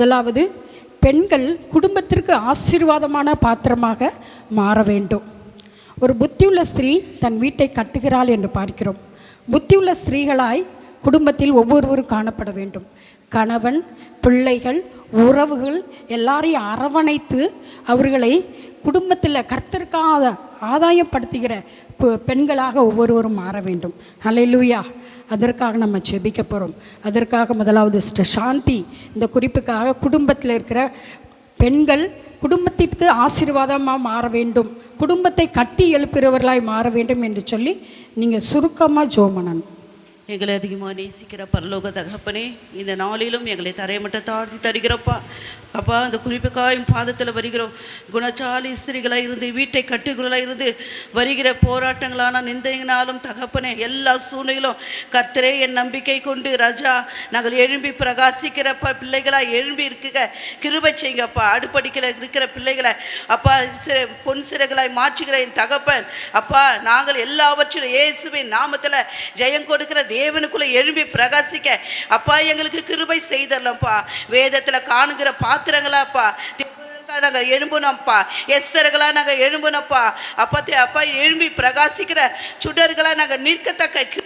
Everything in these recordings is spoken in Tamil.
முதலாவது, பெண்கள் குடும்பத்திற்கு ஆசீர்வாதமான பாத்திரமாக மாற வேண்டும். ஒரு புத்தியுள்ள ஸ்திரீ தன் வீட்டை கட்டுகிறாள் என்று பார்க்கிறோம். புத்தியுள்ள ஸ்திரீகளாய் குடும்பத்தில் ஒவ்வொருவரும் காணப்பட வேண்டும். கணவன், பிள்ளைகள், உறவுகள் எல்லாரையும் அரவணைத்து அவர்களை குடும்பத்தில் கர்த்தருக்காக ஆதாயப்படுத்துகிற பெண்களாக ஒவ்வொருவரும் மாற வேண்டும். ஹல்லேலூயா. அதற்காக நம்ம ஜெபிக்க போகிறோம். அதற்காக முதலாவது சிஸ்டர் சாந்தி இந்த குறிப்புக்காக குடும்பத்தில் இருக்கிற பெண்கள் குடும்பத்திற்கு ஆசீர்வாதமாக மாற வேண்டும், குடும்பத்தை கட்டி எழுப்புகிறவர்களாய் மாற வேண்டும் என்று சொல்லி நீங்கள் சுருக்கமாக ஜெபம் பண்ணணும். எங்களை அதிகமாக நேசிக்கிற பரலோக தகப்பனே, இந்த நாளிலும் எங்களை தரைமட்ட தாழ்த்தி தருகிறப்பா. அப்பா, அந்த குறிப்புக்காயும் பாதத்தில் வருகிறோம். குணச்சாலி ஸ்திரிகளாக இருந்து வீட்டை கட்டுகளாக இருந்து வருகிற போராட்டங்களான நிந்தையினாலும் தகப்பனே, எல்லா சூழ்நிலும் கர்த்தரே என் நம்பிக்கை கொண்டு ராஜா நாங்கள் எழும்பி பிரகாசிக்கிறப்பா பிள்ளைகளாக எழும்பி இருக்க கிருபை செய்யுங்கப்பா. அடுப்படிக்கில் இருக்கிற பிள்ளைகளை அப்பா பொன் சிறைகளாய் மாற்றுகிற என் தகப்பன் அப்பா, நாங்கள் எல்லாவற்றிலும் இயேசுவின் நாமத்தில் ஜெயம் கொடுக்கிற தேவனுக்குள்ளே எழும்பி பிரகாசிக்க அப்பா எங்களுக்கு கிருபை செய்தரலப்பா. வேதத்தில் காணுகிற பாத்திரங்களாப்பா நாங்கள் எழும்புனோம்ப்பா, எஸ்தர்களா நாங்கள் எழும்புனப்பா. அப்பா எழும்பி பிரகாசிக்கிற சுடர்களா நாங்கள் நிற்கத்தக்க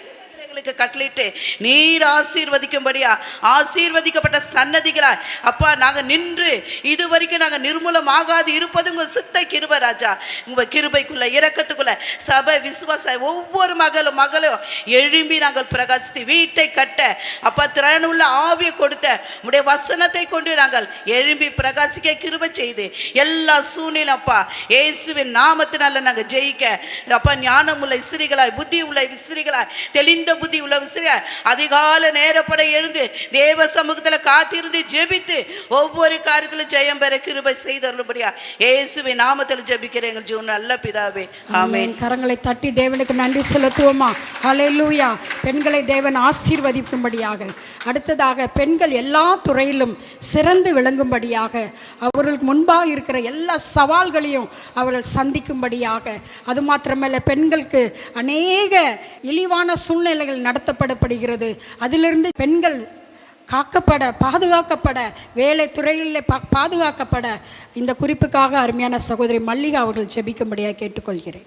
கட்டளிட்டு நீர் ஆசீர்வதிக்கும்படியா ஆசீர்வதிக்கப்பட்ட சன்னதிகளாய் அப்பா நாங்கள் நின்று இதுவரைக்கும் நாங்கள் நிர்மூலமாகாது இருப்பது உங்கள் சித்த கிருபை ராஜா. உங்கள் கிருபைக்குள்ள இரக்கத்துக்குள்ள சபை விசுவாச ஒவ்வொரு மகளும் எழும்பி நாங்கள் பிரகாசித்து வீட்டை கட்ட அப்பா திறனுள்ள ஆவியை கொடுத்த உடைய வசனத்தை கொண்டு நாங்கள் எழும்பி பிரகாசிக்க கிருபை செய்து எல்லா சூழ்நிலும் அப்பா இயேசுவின் நாமத்தினால நாங்கள் ஜெயிக்க அப்பா ஞானம் உள்ள விசிறிகளாய் புத்தி உள்ள விசிறிகளாய் தெளிந்த புத்தி உள்ள விசிறியாய் அதிகால நேரப்பட எழுந்து தேவ சமூகத்தில் காத்திருந்து ஜெபித்து ஒவ்வொரு காரியத்திலும் ஜெயம் பெற கிருபை செய்தருளும்படியா இயேசுவின் நாமத்தில் ஜெபிக்கிறேன் எங்கள் ஜீவன் நல்ல பிதாவே, ஆமென். கரங்களை தட்டி தேவனுக்கு நன்றி செலுத்துவோமா? ஹல்லேலூயா. பெண்களை தேவன் ஆசீர்வதிக்கும்படியாக, அடுத்ததாக பெண்கள் எல்லா துறையிலும் சிறந்து விளங்கும்படியாக, அவர்களுக்கு முன்பாக இருக்கிற எல்லா சவால்களையும் அவர்கள் சந்திக்கும்படியாக, அது மாத்திரமல்ல பெண்களுக்கு அநேக இழிவான சூழ்நிலைகள் நடத்தப்படப்படுகிறது. அதிலிருந்து பெண்கள் பாதுகாக்கப்பட வேலை துறையில் பாதுகாக்கப்பட இந்த குறிப்புக்காக அருமையான சகோதரி மல்லிகா அவர்கள் ஜெபிக்கும்படியாக கேட்டுக்கொள்கிறேன்.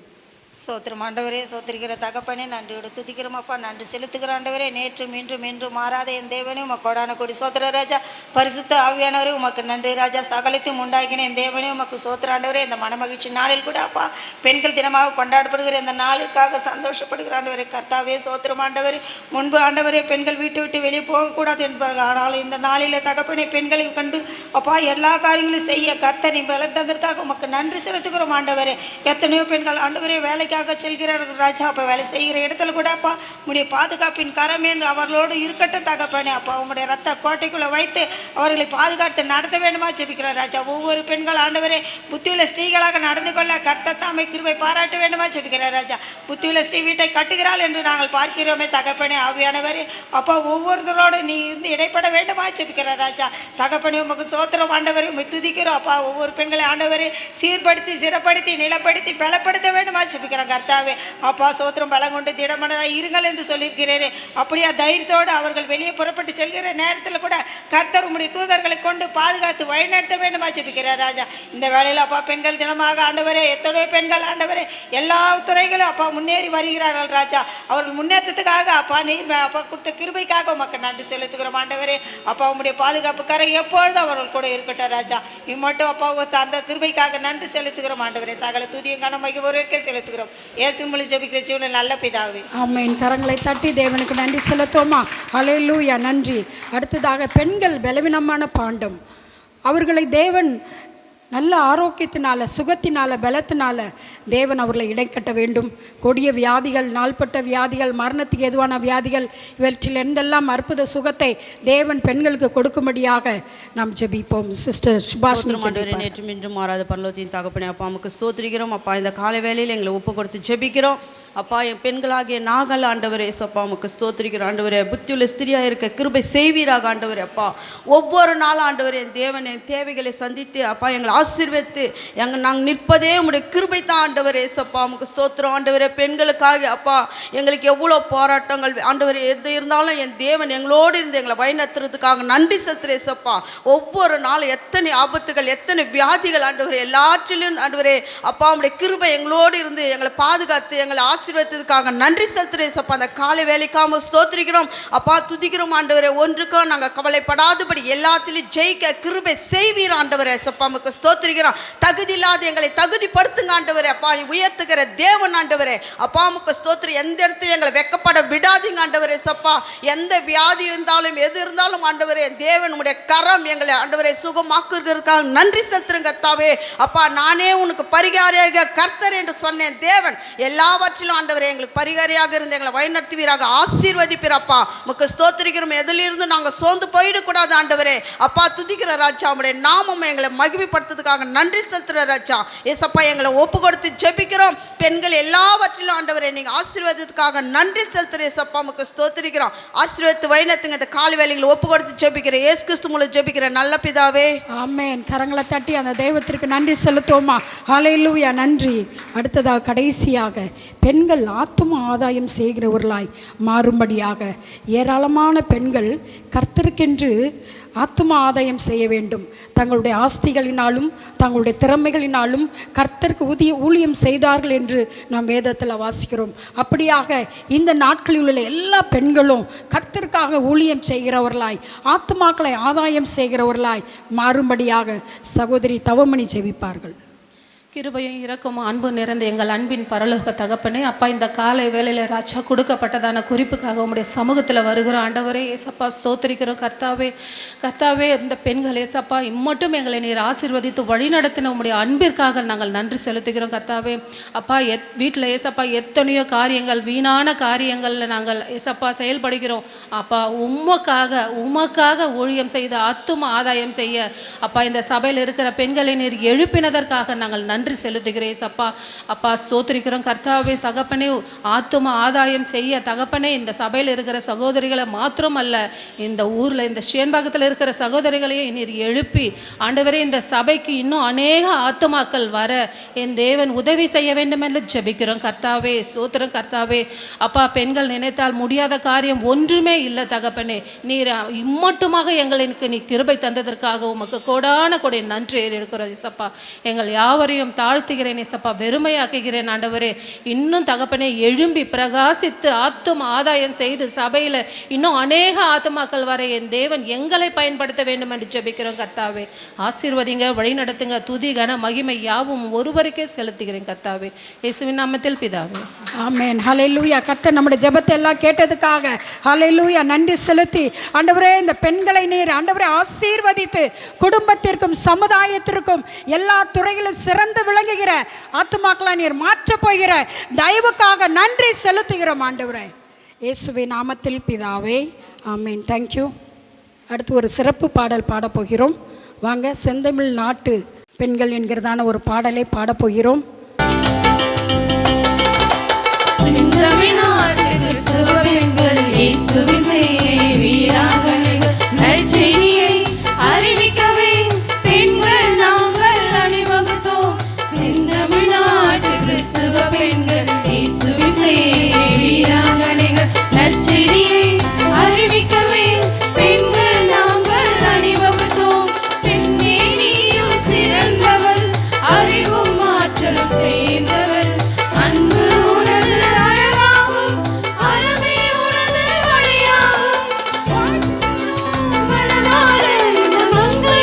சோத்திரம் ஆண்டவரே, சோத்திரிக்கிற தகப்பனே நன்றியோடு துதிக்கிறோம் அப்பா. நன்றி செலுத்துகிற ஆண்டவரே, நேற்றும் இன்றும் என்றும் மாறாத என் தேவனே உமக்கு கொடான கொடி சோத்திர ராஜா. பரிசுத்த ஆவியானவரே உமக்கு நன்றி ராஜா. சகலத்தையும் உண்டாக்கின என் தேவனே உமக்கு சோத்திர ஆண்டவரே. இந்த மனமகிழ்ச்சி நாளில் கூட அப்பா பெண்கள் தினமாக கொண்டாடப்படுகிற இந்த நாளுக்காக சந்தோஷப்படுகிற ஆண்டவரே கர்த்தாவே சோத்திரம் ஆண்டவரே. முன்பு ஆண்டவரே பெண்கள் வீட்டை விட்டு வெளியே போகக்கூடாது என்பார்கள். ஆனால் இந்த நாளில் தகப்பனே பெண்களை கண்டு அப்பா எல்லா காரியங்களும் செய்ய கர்த்தனை வளர்த்ததற்காக உமக்கு நன்றி செலுத்துகிறோம் ஆண்டவரே. எத்தனையோ பெண்கள் ஆண்டவரே வேலைக்காக செல்கிறார்கள் ராஜா. அப்போ வேலை செய்கிற இடத்துல கூட அப்பா உடைய பாதுகாப்பின் கரம் என்று அவர்களோடு இருக்கட்டும் தகப்பனே. அப்பா உங்களுடைய ரத்த கோட்டைக்குள்ளே வைத்து அவர்களை பாதுகாத்து நடத்த வேண்டுமா ஜெபிக்கிறார் ராஜா. ஒவ்வொரு பெண்கள் ஆண்டவரே புத்தியுள்ள ஸ்ரீகளாக நடந்து கொள்ள கர்த்தர் தாமே கிருபை பாராட்ட வேண்டுமா ஜெபிக்கிறார் ராஜா. புத்தியுள்ள ஸ்ரீ வீட்டை கட்டுகிறாள் என்று நாங்கள் பார்க்கிறோமே தகப்பனே. ஆவியானவரே அப்பா ஒவ்வொருத்தரோடு நீ இருந்து இடைப்பட வேண்டுமா ஜெபிக்கிறார் ராஜா. தகப்பனே உமக்கு சோத்திரம் ஆண்டவரே, உண்மை துதிக்கிறோம் அப்பா. ஒவ்வொரு பெண்களை ஆண்டவரே சீர்படுத்தி சிறப்படுத்தி நிலப்படுத்தி பலப்படுத்த வேண்டுமா ஜெபிக்கிறார் கர்த்தாவே. அப்பா சோத்திரம் பலம் கொண்டு திடமனதாக இருங்கள் என்று சொல்லியிருக்கிறேன். அப்படியே தைரியத்தோடு அவர்கள் வெளியே புறப்பட்டு செல்கிற நேரத்தில் கூட கர்த்தர் உம்முடைய தூதர்களை கொண்டு பாதுகாத்து வழிநடத்த வேண்டுமா ஜெபிக்கிறார் ராஜா. இந்த வேளையில் அப்பா பெண்கள் தினமாக ஆண்டவரே எத்தனையோ பெண்கள் ஆண்டவரே எல்லா துறைகளும் அப்பா முன்னேறி வருகிறார்கள் ராஜா. அவர்கள் முன்னேற்றத்துக்காக அப்பா நீர் அப்பா கொடுத்த கிருபைக்காக உமக்கு நன்றி செலுத்துகிறோம் ஆண்டவரே. அப்பா உம்முடைய பாதுகாப்பு கரை எப்பொழுதும் அவர்கள் கூட இருக்கட்டும் ராஜா. இம்மட்டும் அப்பா அந்த கிருபைக்காக நன்றி செலுத்துகிறோம் ஆண்டவரே. சகல துதியும் கனமைக்கு ஒருவருக்கே செலுத்துகிறோம். இயேசு மூலம் ஜெபிக்கிற ஜீவனில் நல்ல பிதாவே, ஆமென். கரங்களை தட்டி தேவனுக்கு நன்றி செலுத்துவோமா? ஹல்லேலூயா. நன்றி. அடுத்ததாக பெண்கள் பலவீனமான பாண்டம். அவர்களை தேவன் நல்ல ஆரோக்கியத்தினால சுகத்தினால பலத்தினால தேவன் அவர்களை இடைக்கட்ட வேண்டும். கொடிய வியாதிகள், நாள்பட்ட வியாதிகள், மரணத்துக்கு எதுவான வியாதிகள் இவற்றிலிருந்தெல்லாம் அற்புத சுகத்தை தேவன் பெண்களுக்கு கொடுக்கும்படியாக நாம் ஜெபிப்போம். சிஸ்டர் சுபாஷினி. நேற்றும் இன்றும் மாறாத பரலோகத்தின் தகப்பனே அப்பா நமக்கு ஸ்தோத்திரிக்கிறோம் அப்பா. இந்த காலை வேளையில் எங்களை ஒப்பு கொடுத்து ஜெபிக்கிறோம் அப்பா என் பெண்களாகிய நாங்கள் ஆண்டவரே ஏசப்பா உமக்கு ஸ்தோத்திரிக்கிற ஆண்டவரே, புத்தியுள்ள ஸ்திரியாக இருக்க கிருபை செய்வீராக ஆண்டவரே. அப்பா ஒவ்வொரு நாளும் ஆண்டவரே என் தேவன் என் தேவைகளை சந்தித்து அப்பா எங்களை ஆசீர்வதித்து நாங்கள் நிற்பதே உங்களுடைய கிருபை தான் ஆண்டவரே ஏசப்பா உமக்கு ஸ்தோத்திரம் ஆண்டவரே. பெண்களுக்காக அப்பா எங்களுக்கு எவ்வளோ போராட்டங்கள் ஆண்டவரே எது இருந்தாலும் என் தேவன் எங்களோடு இருந்து எங்களை வழிநடத்துறதுக்காக நன்றி செலுத்துகிறேன் ஏசப்பா. ஒவ்வொரு நாளும் எத்தனை ஆபத்துகள் எத்தனை வியாதிகள் ஆண்டவரே எல்லாற்றிலும் ஆண்டவரே அப்பா உங்களுடைய கிருபை எங்களோடு இருந்து எங்களை பாதுகாத்து எங்களை ஆசீர்வதித்ததுக்காக நன்றி செலுத்துகிறேன் ஏசப்பா. அந்த காலை வேலைக்காக ஸ்தோத்திரிக்கிறோம் அப்பா, துதிக்கிறோம் ஆண்டவரே. ஒன்றுக்கும் நாங்கள் கவலைப்படாதபடி எல்லாத்திலும் ஜெயிக்க கிருபை செய்வீர் ஆண்டவரே ஏசப்பா உமக்கு ஸ்தோத்திரிக்கிறோம். தகுதி இல்லாத எங்களை தகுதிப்படுத்துங்க ஆண்டவரே. அப்பா நீ உயர்த்துகிற தேவன் ஆண்டவரே. அப்பா உமக்கு ஸ்தோத்திரம். எந்த இடத்துல எங்களை வெக்கப்பட விடாதீங்க ஆண்டவரே ஏசப்பா. எந்த வியாதி இருந்தாலும் எது இருந்தாலும் ஆண்டவரே தேவன் உடைய கரம் எங்களை ஆண்டவரே சுகமாக்குறதுக்காக நன்றி செலுத்துறேங்க கர்த்தாவே. அப்பா நானே உனக்கு பரிகாரியாக கர்த்தர் என்று சொன்னேன் தேவன் எல்லாவற்றிலும் ஆண்டவரே எங்களுக்கு பரிகாரியாக இருந்து எங்களை வழிநடத்துவீராக ஆசீர்வதிப்பீரப்பா. உமக்கு ஸ்தோத்திரிக்கிறோம். எதிலிருந்து நாங்கள் சோர்ந்து போயிடக்கூடாது ஆண்டவரே. அப்பா துதிக்கிற ராஜா உடைய நாமம் எங்களை மகிமைப்படுத்துறதுக்காக நன்றி செலுத்துற ராஜா ஏசப்பா. எங்களை ஒப்பு கொடுத்து ஜெபிக்கிறோம். பெண்கள் எல்லாவற்றிலும் ஆண்டவரே நீங்கள் ஆசீர்வாதத்துக்காக நன்றி செலுத்துற ஏசப்பா உமக்கு ஸ்தோத்திரிக்கிறோம். ஆசீர்வாதத்து வழிநடத்துங்க. இந்த காலை வேலைகளை ஒப்பு கொடுத்து ஜெபிக்கிறேன் இயேசு கிறிஸ்து மூலம் ஜெபிக்கிறேன் நல்ல பிதாவே, ஆமென். கரங்களை தட்டி அந்த தெய்வத்திற்கு நன்றி செலுத்துவோமா? ஹல்லேலூயா. நன்றி. அடுத்ததாக கடைசியாக பெண்கள் ஆத்தும ஆதாயம் செய்கிறவர்களாய் மாறும்படியாக ஏராளமான பெண்கள் கர்த்தருக்கென்று ஆத்தும ஆதாயம் செய்ய வேண்டும். தங்களுடைய ஆஸ்திகளினாலும் தங்களுடைய திறமைகளினாலும் கர்த்தருக்கு ஊழியம் செய்தார்கள் என்று நாம் வேதத்தில் வாசிக்கிறோம். அப்படியாக இந்த நாட்களில் உள்ள எல்லா பெண்களும் கர்த்தருக்காக ஊழியம் செய்கிறவர்களாய் ஆத்துமாக்களை ஆதாயம் செய்கிறவர்களாய் மாறும்படியாக சகோதரி தவமணி ஜெபிப்பார்கள். கிருபையும் இரக்கமும் அன்பு நிறைந்த எங்கள் அன்பின் பரலோக தகப்பனே, அப்பா இந்த காலை வேளையில் ராஜா கொடுக்கப்பட்டதான குறிப்புக்காக உங்களுடைய சமூகத்தில் வருகிற ஆண்டவரே ஏசப்பா ஸ்தோத்திரிக்கிறோம். கர்த்தாவே இந்த பெண்கள் ஏசப்பா இம்மட்டும் எங்களை நீர் ஆசீர்வதித்து வழிநடத்தின உங்களுடைய அன்பிற்காக நாங்கள் நன்றி செலுத்துகிறோம். கர்த்தாவே அப்பா வீட்டில் ஏசப்பா எத்தனையோ காரியங்கள் வீணான காரியங்களில் நாங்கள் ஏசப்பா செயல்படுகிறோம். அப்பா உமக்காக ஊழியம் செய்து ஆத்தும ஆதாயம் செய்ய அப்பா இந்த சபையில் இருக்கிற பெண்களை நீர் எழுப்பினதற்காக நாங்கள் நன்றி செலுத்துகிறேன் அப்பா. அப்பா ஸ்தோத்திரிக்கிறோம். கர்த்தாவே தகப்பனே ஆத்தும ஆதாயம் செய்ய தகப்பனே இந்த சபையில் இருக்கிற சகோதரிகளை மாத்திரமல்ல இந்த ஊரில் இந்த ஷேன்பாகத்தில் இருக்கிற சகோதரிகளையும் நீர் எழுப்பி ஆண்டவரே இந்த சபைக்கு இன்னும் அநேக ஆத்துமாக்கள் வர என் தேவன் உதவி செய்ய வேண்டும் என்று ஜெபிக்கிறோம். கர்த்தாவே ஸ்தோத்திரம். கர்த்தாவே அப்பா பெண்கள் நினைத்தால் முடியாத காரியம் ஒன்றுமே இல்லை தகப்பனே. நீர் இம்மட்டுமாக எங்களுக்கு நீ கிருபை தந்ததற்காக உமக்கு கோடான கொடை நன்றி இருக்கிறோம் இசப்பா. எங்கள் யாவரையும் தாழ்த்துகிறேன் இசப்பா, வெறுமையாக்குகிறேன் ஆண்டவரே. இன்னும் தகப்பனே எழும்பி பிரகாசித்து ஆத்தும ஆதாயம் செய்து சபையில் இன்னும் அநேக ஆத்துமாக்கள் வர என் தேவன் எங்களை பயன்படுத்த வேண்டும் என்று ஜெபிக்கிறோம். கர்த்தாவே ஆசீர்வதிங்க, வழி நடத்துங்க. துதி கன மகிமை யாவும் ஒருவருக்கே செலுத்துகிறேன் கர்த்தாவே இயேசுவின் நாமத்தில் பிதாவே, ஆமென். ஹல்லேலூயா. கர்த்தர் நம்முடைய ஜெபத்தை எல்லாம் கேட்டதுக்காக ஹல்லேலூயா நன்றி செலுத்தி ஆண்டவரே இந்த பெண்களை நீர் ஆண்டவரே ஆசீர்வதித்து குடும்பத்திற்கும் சமுதாயத்திற்கும் எல்லா துறையிலும் சிறந்து விளங்குகிற ஆத்துமாக்களை நீர் மாற்ற போகிற தயவுக்காக நன்றி செலுத்துகிறோம் ஆண்டவரே இயேசுவின் நாமத்தில் பிதாவே, ஆமென். தேங்க்யூ. அடுத்து ஒரு சிறப்பு பாடல் பாடப்போகிறோம். வாங்க, செந்தமிழ் நாட்டு பெண்கள் என்கிறதான ஒரு பாடலை பாடப்போகிறோம். அறிவிக்கவே பெண்கள் நாங்கள் அணிவகுத்தோம். செந்தமிழ்நாட்டு கிறிஸ்துவ பெண்கள் இயேசுவின் வீராங்கனைகள். நற்செய்தியை அறிவிக்கவே பெண்கள் நாங்கள் அணிவகுத்தோம். பெண்ணே நீயும் சிறந்தவள், அறிவும் ஆற்றலும் சேர்ந்தவள். அன்பு உனது அழகாகும், அறமே உனது வழியாகும். மனமாற இந்த மங்கை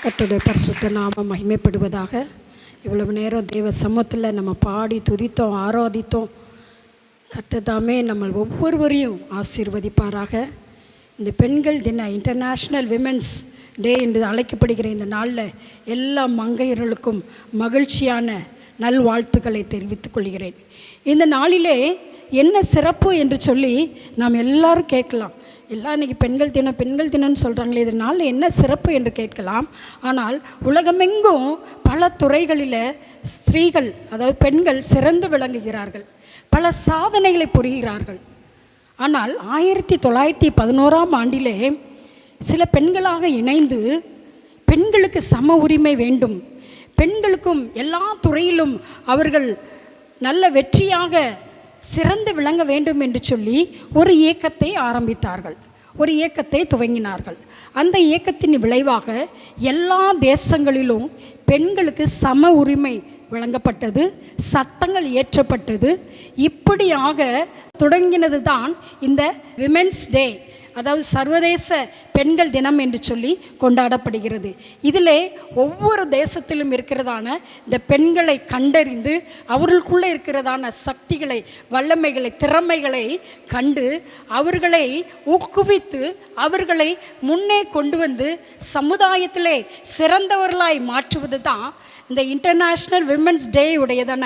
கர்த்தருடைய பரிசுத்த நாமம் மகிமைப்படுவதாக. இவ்வளவு நேரம் தேவ சமூகத்தில் நம்ம பாடி துதித்தோம், ஆராதித்தோம். கர்த்தர் தாமே நம்ம ஒவ்வொருவரையும் ஆசீர்வதிப்பாராக. இந்த பெண்கள் தின, இன்டர்நேஷ்னல் விமென்ஸ் டே என்று அழைக்கப்படுகிற இந்த நாளில் எல்லா மங்கையர்களுக்கும் மகிழ்ச்சியான நல்வாழ்த்துக்களை தெரிவித்துக் கொள்கிறேன். இந்த நாளிலே என்ன சிறப்பு என்று சொல்லி நாம் எல்லாரும் கேட்கலாம். எல்லாம் இன்றைக்கி பெண்கள் தினம்னு சொல்கிறாங்களே, இதனால் என்ன சிறப்பு என்று கேட்கலாம். ஆனால் உலகமெங்கும் பல துறைகளில் ஸ்திரீகள், அதாவது பெண்கள் சிறந்து விளங்குகிறார்கள், பல சாதனைகளை புரிகிறார்கள். ஆனால் 1911ஆம் ஆண்டிலே சில பெண்களாக இணைந்து பெண்களுக்கு சம உரிமை வேண்டும், பெண்களுக்கும் எல்லா துறையிலும் அவர்கள் நல்ல வெற்றியாக சிறந்து விளங்க வேண்டும் என்று சொல்லி ஒரு இயக்கத்தை ஆரம்பித்தார்கள், ஒரு இயக்கத்தை துவங்கினார்கள். அந்த இயக்கத்தின் விளைவாக எல்லா தேசங்களிலும் பெண்களுக்கு சம உரிமை வழங்கப்பட்டது, சட்டங்கள் இயற்றப்பட்டது. இப்படியாக தொடங்கினது தான் இந்த விமென்ஸ் டே, அதாவது சர்வதேச பெண்கள் தினம் என்று சொல்லி கொண்டாடப்படுகிறது. இதிலே ஒவ்வொரு தேசத்திலும் இருக்கிறதான இந்த பெண்களை கண்டறிந்து அவர்களுக்குள்ளே இருக்கிறதான சக்திகளை, வல்லமைகளை, திறமைகளை கண்டு அவர்களை ஊக்குவித்து அவர்களை முன்னே கொண்டு வந்து சமுதாயத்திலே சிறந்தவர்களாய் மாற்றுவது தான் இந்த இன்டர்நேஷ்னல் விமென்ஸ் டே உடையதான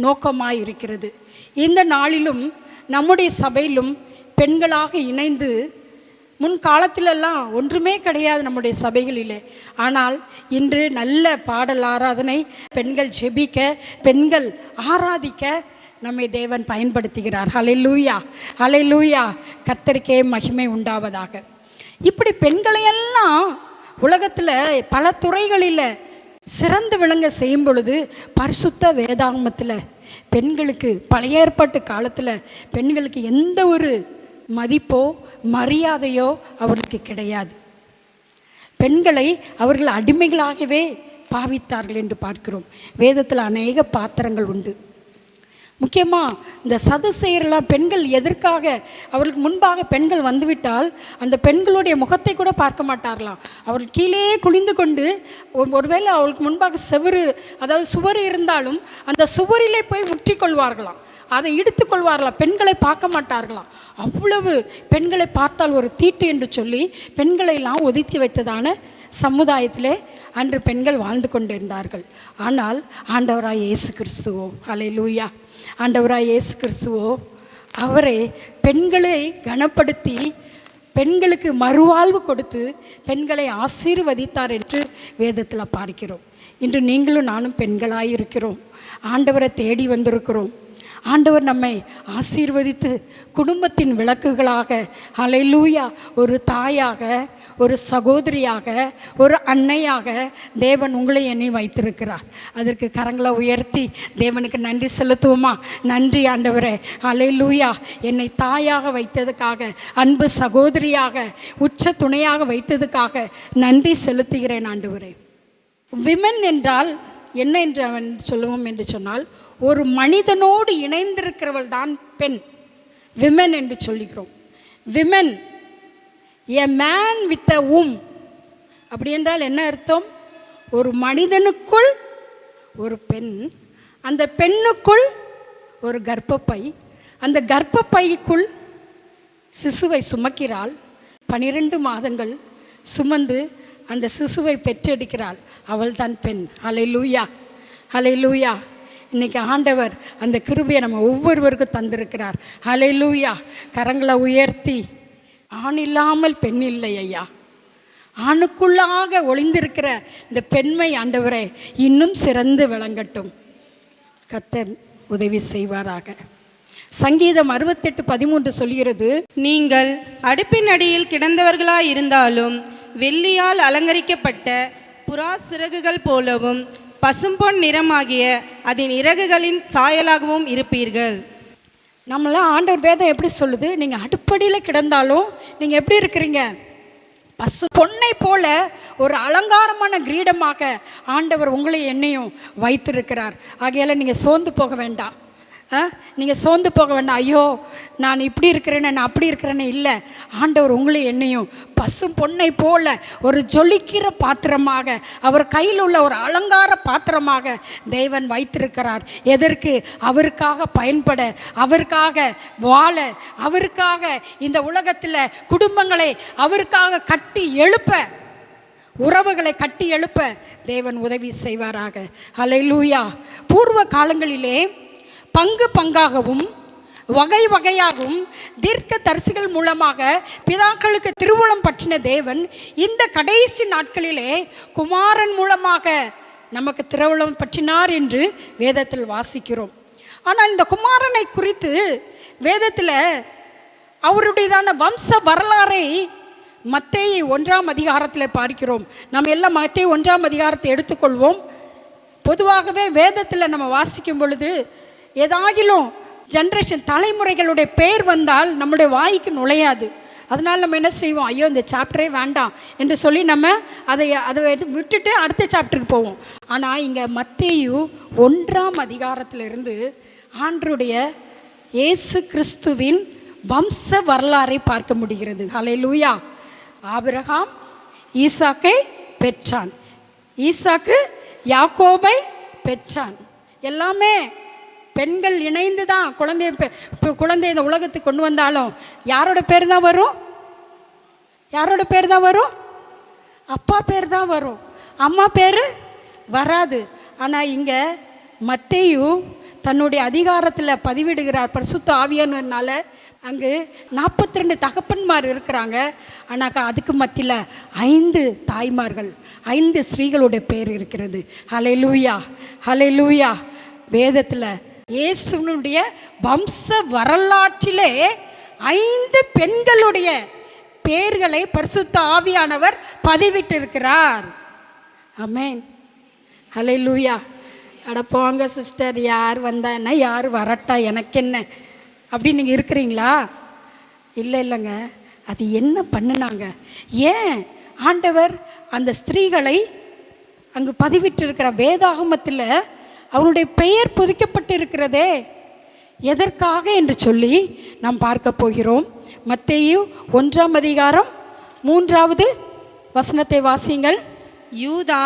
நோக்கமாக இருக்கிறது. இந்த நாளிலும் நம்முடைய சபையிலும் பெண்களாக இணைந்து, முன்காலத்திலெல்லாம் ஒன்றுமே கிடையாது நம்முடைய சபைகளில். ஆனால் இன்று நல்ல பாடல் ஆராதனை, பெண்கள் ஜெபிக்க, பெண்கள் ஆராதிக்க நம்மை தேவன் பயன்படுத்துகிறார். ஹல்லேலூயா, ஹல்லேலூயா. கர்த்தருக்கே மகிமை உண்டாவதாக. இப்படி பெண்களையெல்லாம் உலகத்தில் பல துறைகளில் சிறந்து விளங்க செய்யும் பொழுது பரிசுத்த வேதாகமத்தில் பெண்களுக்கு, பழைய ஏற்பாட்டு காலத்தில் பெண்களுக்கு எந்த ஒரு மதிப்போ மரியாதையோ அவர்களுக்கு கிடையாது. பெண்களை அவர்கள் அடிமைகளாகவே பாவித்தார்கள் என்று பார்க்கிறோம். வேதத்தில் அநேக பாத்திரங்கள் உண்டு. முக்கியமாக இந்த சதுசேயரெல்லாம் பெண்கள் எதற்காக, அவர்களுக்கு முன்பாக பெண்கள் வந்துவிட்டால் அந்த பெண்களுடைய முகத்தை கூட பார்க்க மாட்டார்களாம். அவர்கள் கீழே குனிந்து கொண்டு, ஒருவேளை அவளுக்கு முன்பாக அதாவது சுவர் இருந்தாலும் அந்த சுவரிலே போய் முற்றி கொள்வார்களாம், அதை இடித்து கொள்வார்களாம், பெண்களை பார்க்க மாட்டார்களாம். அவ்வளவு பெண்களை பார்த்தால் ஒரு தீட்டு என்று சொல்லி பெண்களையெல்லாம் ஒதுக்கி வைத்ததான சமுதாயத்திலே அன்று பெண்கள் வாழ்ந்து கொண்டிருந்தார்கள். ஆனால் ஆண்டவராய் இயேசு கிறிஸ்துவோ, ஹல்லேலூயா, ஆண்டவராய் இயேசு கிறிஸ்துவோ அவரை பெண்களை கனப்படுத்தி பெண்களுக்கு மறுவாழ்வு கொடுத்து பெண்களை ஆசீர்வதித்தார் என்று வேதத்தில் பார்க்கிறோம். இன்று நீங்களும் நானும் பெண்களாய் இருக்கிறோம், ஆண்டவரை தேடி வந்திருக்கிறோம். ஆண்டவர் நம்மை ஆசீர்வதித்து குடும்பத்தின் விளக்குகளாக, ஹல்லேலூயா, ஒரு தாயாக, ஒரு சகோதரியாக, ஒரு அன்னையாக தேவன் உங்களை என்னை வைத்திருக்கிறார். அதற்கு கரங்களை உயர்த்தி தேவனுக்கு நன்றி செலுத்துவோமா? நன்றி ஆண்டவரே, ஹல்லேலூயா. என்னை தாயாக வைத்ததுக்காக, அன்பு சகோதரியாக, உச்ச துணையாக வைத்ததுக்காக நன்றி செலுத்துகிறேன் ஆண்டவரே. விமன் என்றால் என்ன என்று அவன் சொல்லுவோம் என்று சொன்னால், ஒரு மனிதனோடு இணைந்திருக்கிறவள் தான் பெண், விமன் என்று சொல்லுகிறோம். Women, a man with a womb. அப்படி என்றால் என்ன அர்த்தம்? ஒரு மனிதனுக்குள் ஒரு பெண், அந்த பெண்ணுக்குள் ஒரு கர்ப்பப்பை, அந்த கர்ப்பப்பைக்குள் சிசுவை சுமக்கிறாள். 12 மாதங்கள் சுமந்து அந்த சிசுவை பெற்றெடுக்கிறாள். அவள் தான் பெண். ஹல்லேலூயா, ஹல்லேலூயா. இன்றைக்கி ஆண்டவர் அந்த கிருபையை நம்ம ஒவ்வொருவருக்கும் தந்திருக்கிறார். ஹல்லேலூயா. கரங்களை உயர்த்தி, ஆண் இல்லாமல் பெண் இல்லை ஐயா, ஆணுக்குள்ளாக ஒளிந்திருக்கிற இந்த பெண்மை ஆண்டவரே இன்னும் சிறந்து விளங்கட்டும். கர்த்தர் உதவி செய்வாராக. சங்கீதம் 68:13 சொல்கிறது, நீங்கள் அடுப்பின் அடியில் கிடந்தவர்களாய் இருந்தாலும் வெள்ளியால் அலங்கரிக்கப்பட்ட புறா சிறகுகள் போலவும் பசும்பொன் நிறமாகிய அதன் இறகுகளின் சாயலாகவும் இருப்பீர்கள். நம்மளாம் ஆண்டவர் வேதம் எப்படி சொல்லுது? நீங்கள் அடுப்படியில் கிடந்தாலும் நீங்கள் எப்படி இருக்கிறீங்க? பசு பொன்னை போல ஒரு அலங்காரமான கிரீடமாக ஆண்டவர் உங்களை என்னையும் வைத்திருக்கிறார். ஆகையால் நீங்கள் சோர்ந்து போக வேண்டாம். நீங்கள் சோர்ந்து போக வேண்டாம். ஐயோ நான் இப்படி இருக்கிறேன்னு, நான் அப்படி இருக்கிறேன்னு இல்லை. ஆண்டவர் உங்களை என்னையும் பசும் பொன்னை போல ஒரு ஜொலிக்கிற பாத்திரமாக, அவர் கையில் உள்ள ஒரு அலங்கார பாத்திரமாக தேவன் வைத்திருக்கிறார். எதற்கு? அவருக்காக பயன்பட, அவருக்காக வாழ, அவருக்காக இந்த உலகத்தில் குடும்பங்களை அவருக்காக கட்டி எழுப்ப, உறவுகளை கட்டி எழுப்ப தேவன் உதவி செய்வாராக. ஹல்லேலூயா. பூர்வ காலங்களிலே பங்கு பங்காகவும் வகை வகையாகவும் தீர்க்க தரிசிகள் மூலமாக பிதாக்களுக்கு திருவுளம் பற்றின தேவன் இந்த கடைசி நாட்களிலே குமாரன் மூலமாக நமக்கு திருவுளம் பற்றினார் என்று வேதத்தில் வாசிக்கிறோம். ஆனால் இந்த குமாரனை குறித்து வேதத்தில் அவருடையதான வம்ச வரலாறை மத்தேயு 1ஆம் அதிகாரத்தில் பார்க்கிறோம். நம்ம எல்லாம் மத்தேயு 1ஆம் அதிகாரத்தை எடுத்துக்கொள்வோம். பொதுவாகவே வேதத்தில் நம்ம வாசிக்கும் பொழுது ஏதாகிலும் ஜென்ரேஷன் தலைமுறைகளுடைய பேர் வந்தால் நம்முடைய வாய்க்கு நுழையாது. அதனால் நம்ம என்ன செய்வோம்? ஐயோ இந்த சாப்டரே வேண்டாம் என்று சொல்லி நம்ம அதை விட்டுட்டு அடுத்த சாப்டருக்கு போவோம். ஆனால் இங்கே மத்தேயு 1ஆம் அதிகாரத்திலிருந்து ஆண்டவருடைய இயேசு கிறிஸ்துவின் வம்ச வரலாறை பார்க்க முடிகிறது. ஹல்லேலூயா. ஆபிரகாம் ஈசாக்கை பெற்றான், ஈசாக்கு யாக்கோபை பெற்றான். எல்லாமே பெண்கள் இணைந்து தான் குழந்தை இந்த உலகத்துக்கு கொண்டு வந்தாலும் யாரோட பேர் தான் வரும்? யாரோட பேர் தான் வரும்? அப்பா பேர் தான் வரும், அம்மா பேர் வராது. ஆனால் இங்கே மத்தேயு தன்னுடைய அதிகாரத்தில் பதிவிடுகிறார். பரிசுத்த ஆவியானவர்னால அங்கு 42 தகப்பன்மார் இருக்கிறாங்க. ஆனாக்கா அதுக்கு மத்தியில் 5 தாய்மார்கள், 5 ஸ்ரீகளுடைய பேர் இருக்கிறது. ஹல்லேலூயா, ஹல்லேலூயா. வேதத்தில் இயேசுனுடைய வம்ச வரலாற்றிலே 5 பெண்களுடைய பேர்களை பரிசுத்த ஆவியானவர் பதிவிட்டிருக்கிறார். ஆமென், ஹல்லேலூயா. அட போங்க சிஸ்டர், யார் வந்தா என்ன, யார் வரட்டா எனக்கு என்ன அப்படின்னு நீங்கள் இருக்கிறீங்களா? இல்லைங்க, அது என்ன பண்ணினாங்க? ஏன் ஆண்டவர் அந்த ஸ்திரீகளை அங்கு பதிவிட்டிருக்கிற வேதாகமத்தில் அவருடைய பெயர் பொதிக்கப்பட்டு இருக்கிறதே எதற்காக என்று சொல்லி நாம் பார்க்க போகிறோம். மத்தேயு 1ஆம் அதிகாரம் 3வது வசனத்தை வாசிங்கள். யூதா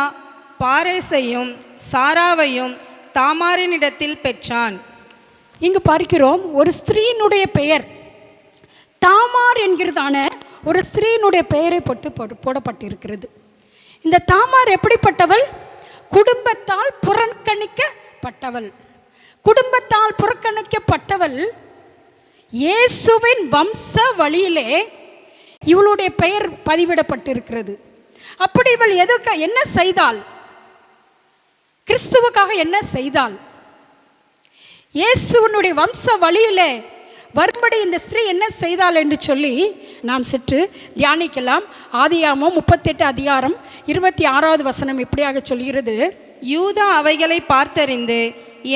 பாரேசையும் சாராவையும் தாமாரினிடத்தில் பெற்றான். இங்கு பார்க்கிறோம் ஒரு ஸ்திரீனுடைய பெயர் தாமார் என்கிறதான ஒரு ஸ்திரீனுடைய பெயரை போடப்பட்டிருக்கிறது. இந்த தாமார் எப்படிப்பட்டவள்? குடும்பத்தால் புறக்கணிக்கப்பட்டவள். குடும்பத்தால் புறக்கணிக்கப்பட்டவள். இயேசுவின் வம்ச வழியிலே இவளுடைய பெயர் பதிவிடப்பட்டிருக்கிறது. அப்படி இவள் என்ன செய்தாள்? கிறிஸ்துவுக்காக என்ன செய்தாள்? இயேசுவினுடைய வம்ச வழியிலே வரும்படி இந்த ஸ்திரீ என்ன செய்தாள் என்று சொல்லி நாம் சற்று தியானிக்கலாம். ஆதியாகமம் 38 அதிகாரம் 26வது வசனம் இப்படியாக சொல்கிறது. யூதா அவைகளை பார்த்தறிந்து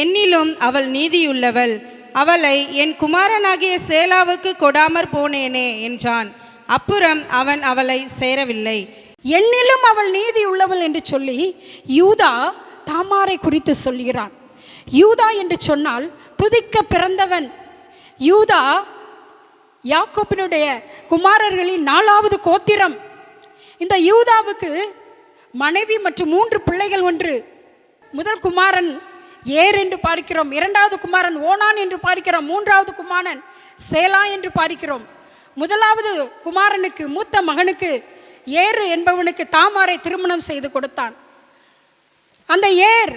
என்னிலும் அவள் நீதியுள்ளவள், அவளை என் குமாரனாகிய சேலாவுக்கு கொடாமற் போனேனே என்றான். அப்புறம் அவன் அவளை சேரவில்லை. என்னிலும் அவள் நீதி உள்ளவள் என்று சொல்லி யூதா தாமாரை குறித்து சொல்கிறான். யூதா என்று சொன்னால் துதிக்க பிறந்தவன். யூதா யாக்கோபினுடைய குமாரர்களின் 4வது கோத்திரம். இந்த யூதாவுக்கு மனைவி மற்றும் 3 பிள்ளைகள் உண்டு. முதல் குமாரன் ஏர் என்று பார்க்கிறோம், 2வது குமாரன் ஓனான் என்று பார்க்கிறோம், 3வது குமாரன் சேலா என்று பார்க்கிறோம். முதலாவது குமாரனுக்கு, மூத்த மகனுக்கு ஏறு என்பவனுக்கு தாமாரை திருமணம் செய்து கொடுத்தான். அந்த ஏர்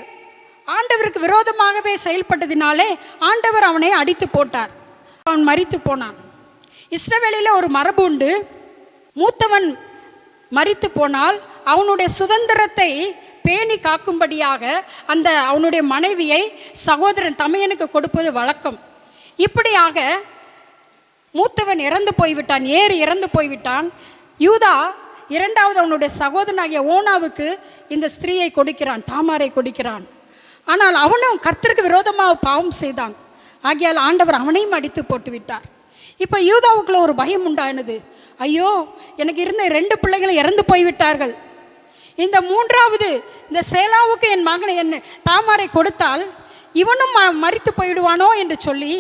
ஆண்டவருக்கு விரோதமாகவே செயல்பட்டதினாலே ஆண்டவர் அவனை அடித்து போட்டார். அவன் மரித்து போனான். இஸ்ரவேலில் ஒரு மரபு உண்டு, மூத்தவன் மரித்து போனால் அவனுடைய சுதந்திரத்தை பேணி காக்கும்படியாக அந்த அவனுடைய மனைவியை சகோதரன் தமையனுக்கு கொடுப்பது வழக்கம். இப்படியாக மூத்தவன் இறந்து போய்விட்டான், ஏறு இறந்து போய்விட்டான். யூதா 2வது அவனுடைய சகோதரனாகிய ஓனாவுக்கு இந்த ஸ்திரீயை கொடுக்கிறான், தாமாரை கொடுக்கிறான். ஆனால் அவனும் கர்த்தருக்கு விரோதமாக பாவம் செய்தான். ஆகையால் ஆண்டவர் அவனையும் அடித்து போட்டு விட்டார். இப்போ யூதாவுக்குள்ள ஒரு பயம் உண்டானது. ஐயோ, எனக்கு இருந்த 2 பிள்ளைகள் இறந்து போய்விட்டார்கள். இந்த 3வது இந்த சேலாவுக்கு என் மகனை தாமாரை கொடுத்தால் இவனும் மரித்து போயிடுவானோ என்று சொல்லி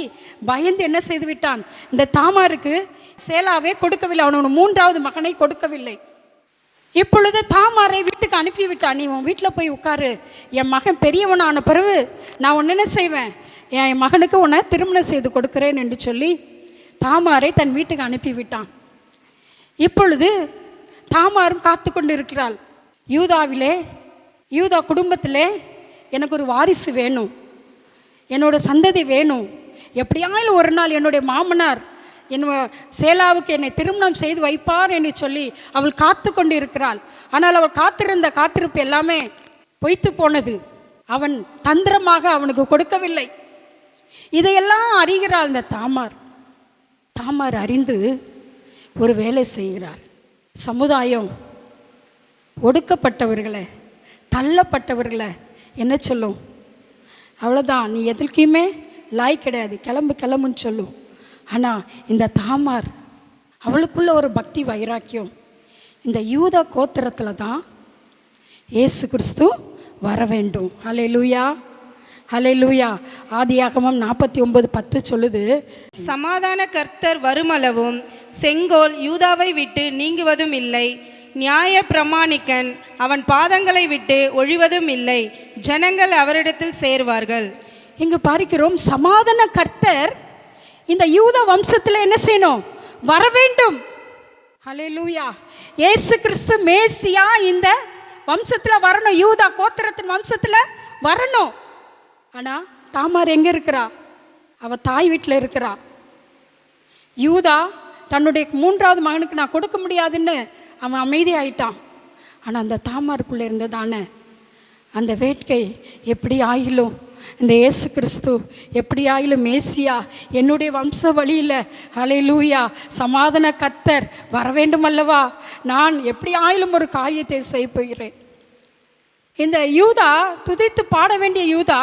பயந்து என்ன செய்து விட்டான், இந்த தாமாருக்கு சேலாவே கொடுக்கவில்லை, அவனோட 3வது மகனை கொடுக்கவில்லை. இப்பொழுது தாமாரை வீட்டுக்கு அனுப்பிவிட்டான். நீ உன் வீட்டில் போய் உட்காரு, என் மகன் பெரியவனான பிறகு நான் உன்னை என்ன செய்வேன், என் மகனுக்கு உன்னை திருமணம் செய்து கொடுக்கிறேன் என்று சொல்லி தாமாரை தன் வீட்டுக்கு அனுப்பிவிட்டான். இப்பொழுது தாமாரும் காத்து கொண்டு இருக்கிறாள். யூதா குடும்பத்திலே எனக்கு ஒரு வாரிசு வேணும், என்னோட சந்ததி வேணும், எப்படியாலும் ஒரு நாள் என்னுடைய மாமனார் சேலாவுக்கு என்னை திருமணம் செய்து வைப்பார் என்று சொல்லி அவள் காத்து கொண்டு இருக்கிறாள். ஆனால் அவள் காத்திருந்த காத்திருப்பு எல்லாமே பொய்த்து போனது. அவன் தந்திரமாக அவனுக்கு கொடுக்கவில்லை. இதையெல்லாம் அறிகிறாள் இந்த தாமார் அறிந்து ஒரு வேலை செய்கிறாள். சமுதாயம் ஒடுக்கப்பட்டவர்களை, தள்ளப்பட்டவர்களை என்ன சொல்லும், அவ்வளோதான், நீ எதுக்குமே லாய் கிடையாது, கிளம்புன்னு சொல்லும். ஆனால் இந்த தாமார் அவளுக்குள்ள ஒரு பக்தி வைராக்கியம். இந்த யூதா கோத்திரத்தில் தான் இயேசு கிறிஸ்து வர வேண்டும். ஹல்லேலூயா, ஹல்லேலூயா. ஆதியாகமம் 49:10 சொல்லுது, சமாதான கர்த்தர் வருமளவும் செங்கோல் யூதாவை விட்டு நீங்குவதும் இல்லை, நியாய பிரமாணிக்கன் அவன் பாதங்களை விட்டு ஒழிவதும் இல்லை, ஜனங்கள் அவரிடத்தில் சேர்வார்கள். இங்கு பார்க்கிறோம், சமாதான கர்த்தர் இந்த யூத வம்சத்தில் என்ன செய்யணும், வர வேண்டும். ஹல்லேலூயா. இயேசு கிறிஸ்து மேசியா இந்த வம்சத்தில் வரணும், யூதா கோத்திரத்தின் வம்சத்தில் வரணும். ஆனால் தாமார் எங்கே இருக்கிறா, அவள் தாய் வீட்டில் இருக்கிறா. யூதா தன்னுடைய 3வது மகனுக்கு நான் கொடுக்க முடியாதுன்னு அவன் அமைதியாயிட்டான். ஆனால் அந்த தாமாருக்குள்ளே இருந்ததான அந்த வேட்கை, எப்படி ஆயிலும் இந்த இயேசு கிறிஸ்து எப்படி ஆயிலும் மேசியா என்னுடைய வம்ச வழியில், ஹல்லேலூயா, சமாதான கர்த்தர் வர வேண்டும் அல்லவா, நான் எப்படி ஆயிலும் ஒரு காரியத்தை செய்ய போகிறேன். இந்த யூதா, துதித்து பாட வேண்டிய யூதா,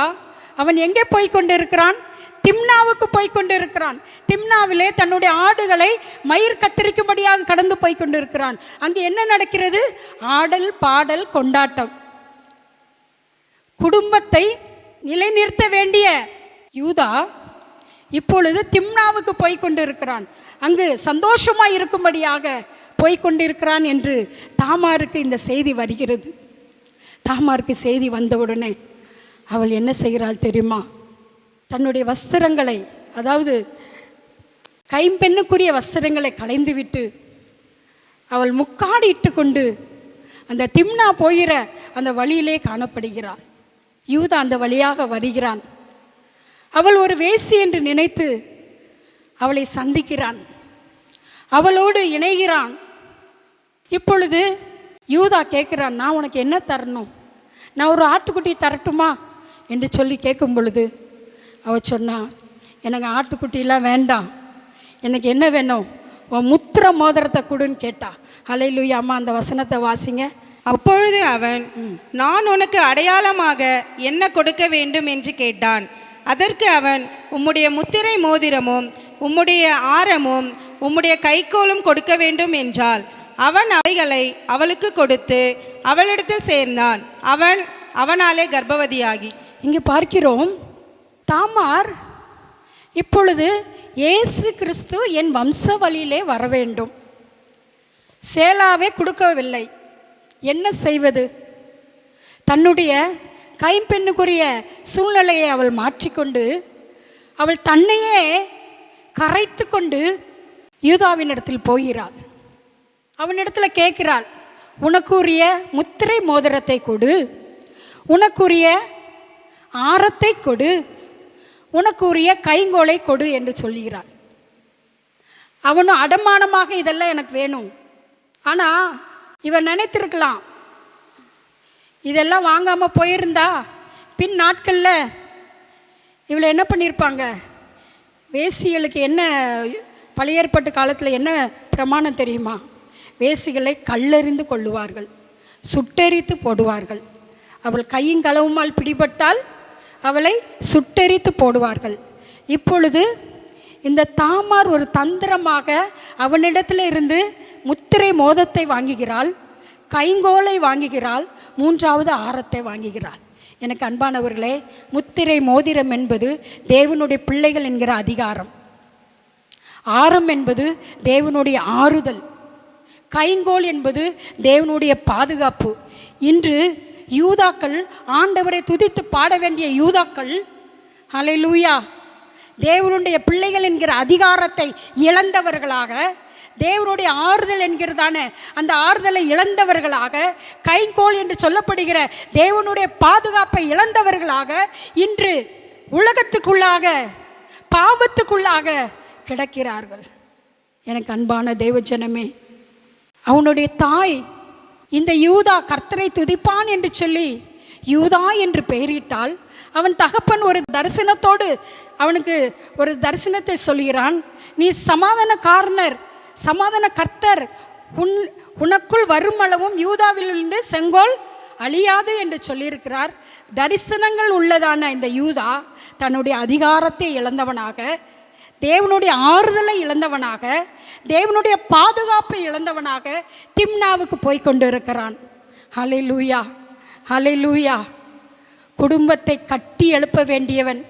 அவன் எங்கே போய் கொண்டிருக்கிறான், திம்னாவுக்கு போய் கொண்டிருக்கிறான். திம்னாவிலே தன்னுடைய ஆடுகளை மயிர் கத்தரிக்கும்படியாக கடந்து போய் கொண்டிருக்கிறான். அங்கே என்ன நடக்கிறது, ஆடல் பாடல் கொண்டாட்டம். குடும்பத்தை நிலைநிறுத்த வேண்டிய யூதா இப்பொழுது திம்னாவுக்கு போய் கொண்டிருக்கிறான். அங்கு சந்தோஷமாக இருக்கும்படியாக போய்கொண்டிருக்கிறான் என்று தாமாருக்கு இந்த செய்தி வருகிறது. தாமாருக்கு செய்தி வந்தவுடனே அவள் என்ன செய்கிறாள் தெரியுமா, தன்னுடைய வஸ்திரங்களை, அதாவது கைம்பெண்ணுக்குரிய வஸ்திரங்களை களைந்துவிட்டு அவள் முக்காடு இட்டு கொண்டு அந்த திம்னா போகிற அந்த வழியிலே காணப்படுகிறாள். யூதா அந்த வழியாக வருகிறான். அவள் ஒரு வேசி என்று நினைத்து அவளை சந்திக்கிறான், அவளோடு இணைகிறான். இப்பொழுது யூதா கேட்குறான், நான் உனக்கு என்ன தரணும், நான் ஒரு ஆட்டுக்குட்டி தரட்டுமா என்று சொல்லி கேட்கும் பொழுது அவள் சொன்னா, எனக்கு ஆட்டுக்குட்டிலாம் வேண்டாம், எனக்கு என்ன வேணும், உன் முத்திர மோதிரத்தை கொடுன்னு கேட்டா. ஹல்லேலூயா. அம்மா அந்த வசனத்தை வாசிங்க. அப்பொழுது அவன், நான் உனக்கு அடையாளமாக என்ன கொடுக்க வேண்டும் என்று கேட்டான். அதற்கு அவன், உம்முடைய முத்திரை மோதிரமும் உம்முடைய ஆரமும் உம்முடைய கைக்கோலும் கொடுக்க வேண்டும் என்றாள். அவன் அவைகளை அவளுக்கு கொடுத்து அவளிடத்தில் சேர்ந்தான். அவனாலே கர்ப்பவதியாகி. இங்கே பார்க்கிறோம், தாமார் இப்பொழுது இயேசு கிறிஸ்து என் வம்ச வழியிலே வர வேண்டும், சேலாவே கொடுக்கவில்லை, என்ன செய்வது? தன்னுடைய கைம்பெண்ணுக்குரிய சூழ்நிலையை அவள் மாற்றிக்கொண்டு அவள் தன்னையே கரைத்து கொண்டு யூதாவினிடத்தில் போகிறாள். அவனிடத்தில் கேட்கிறாள், உனக்குரிய முத்திரை மோதிரத்தை கொடு, உனக்குரிய ஆரத்தை கொடு, உனக்குரிய கைங்கோலை கொடு என்று சொல்கிறாள். அவனும் அடமானமாக இதெல்லாம் எனக்கு வேணும். ஆனால் இவன் நினைத்திருக்கலாம், இதெல்லாம் வாங்காமல் போயிருந்தா பின் நாட்களில் இவளை என்ன பண்ணியிருப்பாங்க, வேசிகளுக்கு என்ன பழைய ஏற்பாட்டு காலத்தில் என்ன பிரமாணம் தெரியுமா, வேசிகளை கல்லெறிந்து கொள்ளுவார்கள், சுட்டெரித்து போடுவார்கள். அவள் கையும் களவுமால் பிடிபட்டால் அவளை சுட்டெரித்து போடுவார்கள். இப்பொழுது இந்த தாமார் ஒரு தந்திரமாக அவனிடத்தில் இருந்து முத்திரை மோதத்தை வாங்குகிறாள், கைங்கோலை வாங்குகிறாள், 3வது ஆரத்தை வாங்குகிறாள். எனக்கு அன்பானவர்களே, முத்திரை மோதிரம் என்பது தேவனுடைய பிள்ளைகள் என்கிற அதிகாரம். ஆரம் என்பது தேவனுடைய ஆறுதல். கைங்கோல் என்பது தேவனுடைய பாதுகாப்பு. இன்று யூதாக்கள், ஆண்டவரை துதித்து பாட வேண்டிய யூதாக்கள், ஹல்லேலூயா, தேவனுடைய பிள்ளைகள் என்கிற அதிகாரத்தை இழந்தவர்களாக, தேவனுடைய ஆறுதல் என்கிறதான அந்த ஆறுதலை இழந்தவர்களாக, கைங்கோல் என்று சொல்லப்படுகிற தேவனுடைய பாதுகாப்பை இழந்தவர்களாக இன்று உலகத்துக்குள்ளாக, பாவத்துக்குள்ளாக கிடக்கிறார்கள். எனக்கு அன்பான தேவஜனமே, அவனுடைய தாய் இந்த யூதா கர்த்தரை துதிப்பான் என்று சொல்லி யூதா என்று பெயரிட்டால், அவன் தகப்பன் ஒரு தரிசனத்தோடு அவனுக்கு ஒரு தரிசனத்தை சொல்கிறான். நீ சமாதானக்காரனர், சமாதான கர்த்தர், உனக்குள் வருமளவும் யூதாவிலிருந்து செங்கோல் அழியாது என்று சொல்லியிருக்கிறார். தரிசனங்கள் உள்ளதான இந்த யூதா தன்னுடைய அதிகாரத்தை இழந்தவனாக, தேவனுடைய ஆறுதலை இழந்தவனாக, தேவனுடைய பாதுகாப்பை இழந்தவனாக திம்னாவுக்கு போய் கொண்டு இருக்கிறான். ஹல்லேலூயா, ஹல்லேலூயா. குடும்பத்தை கட்டி எழுப்ப வேண்டியவன்,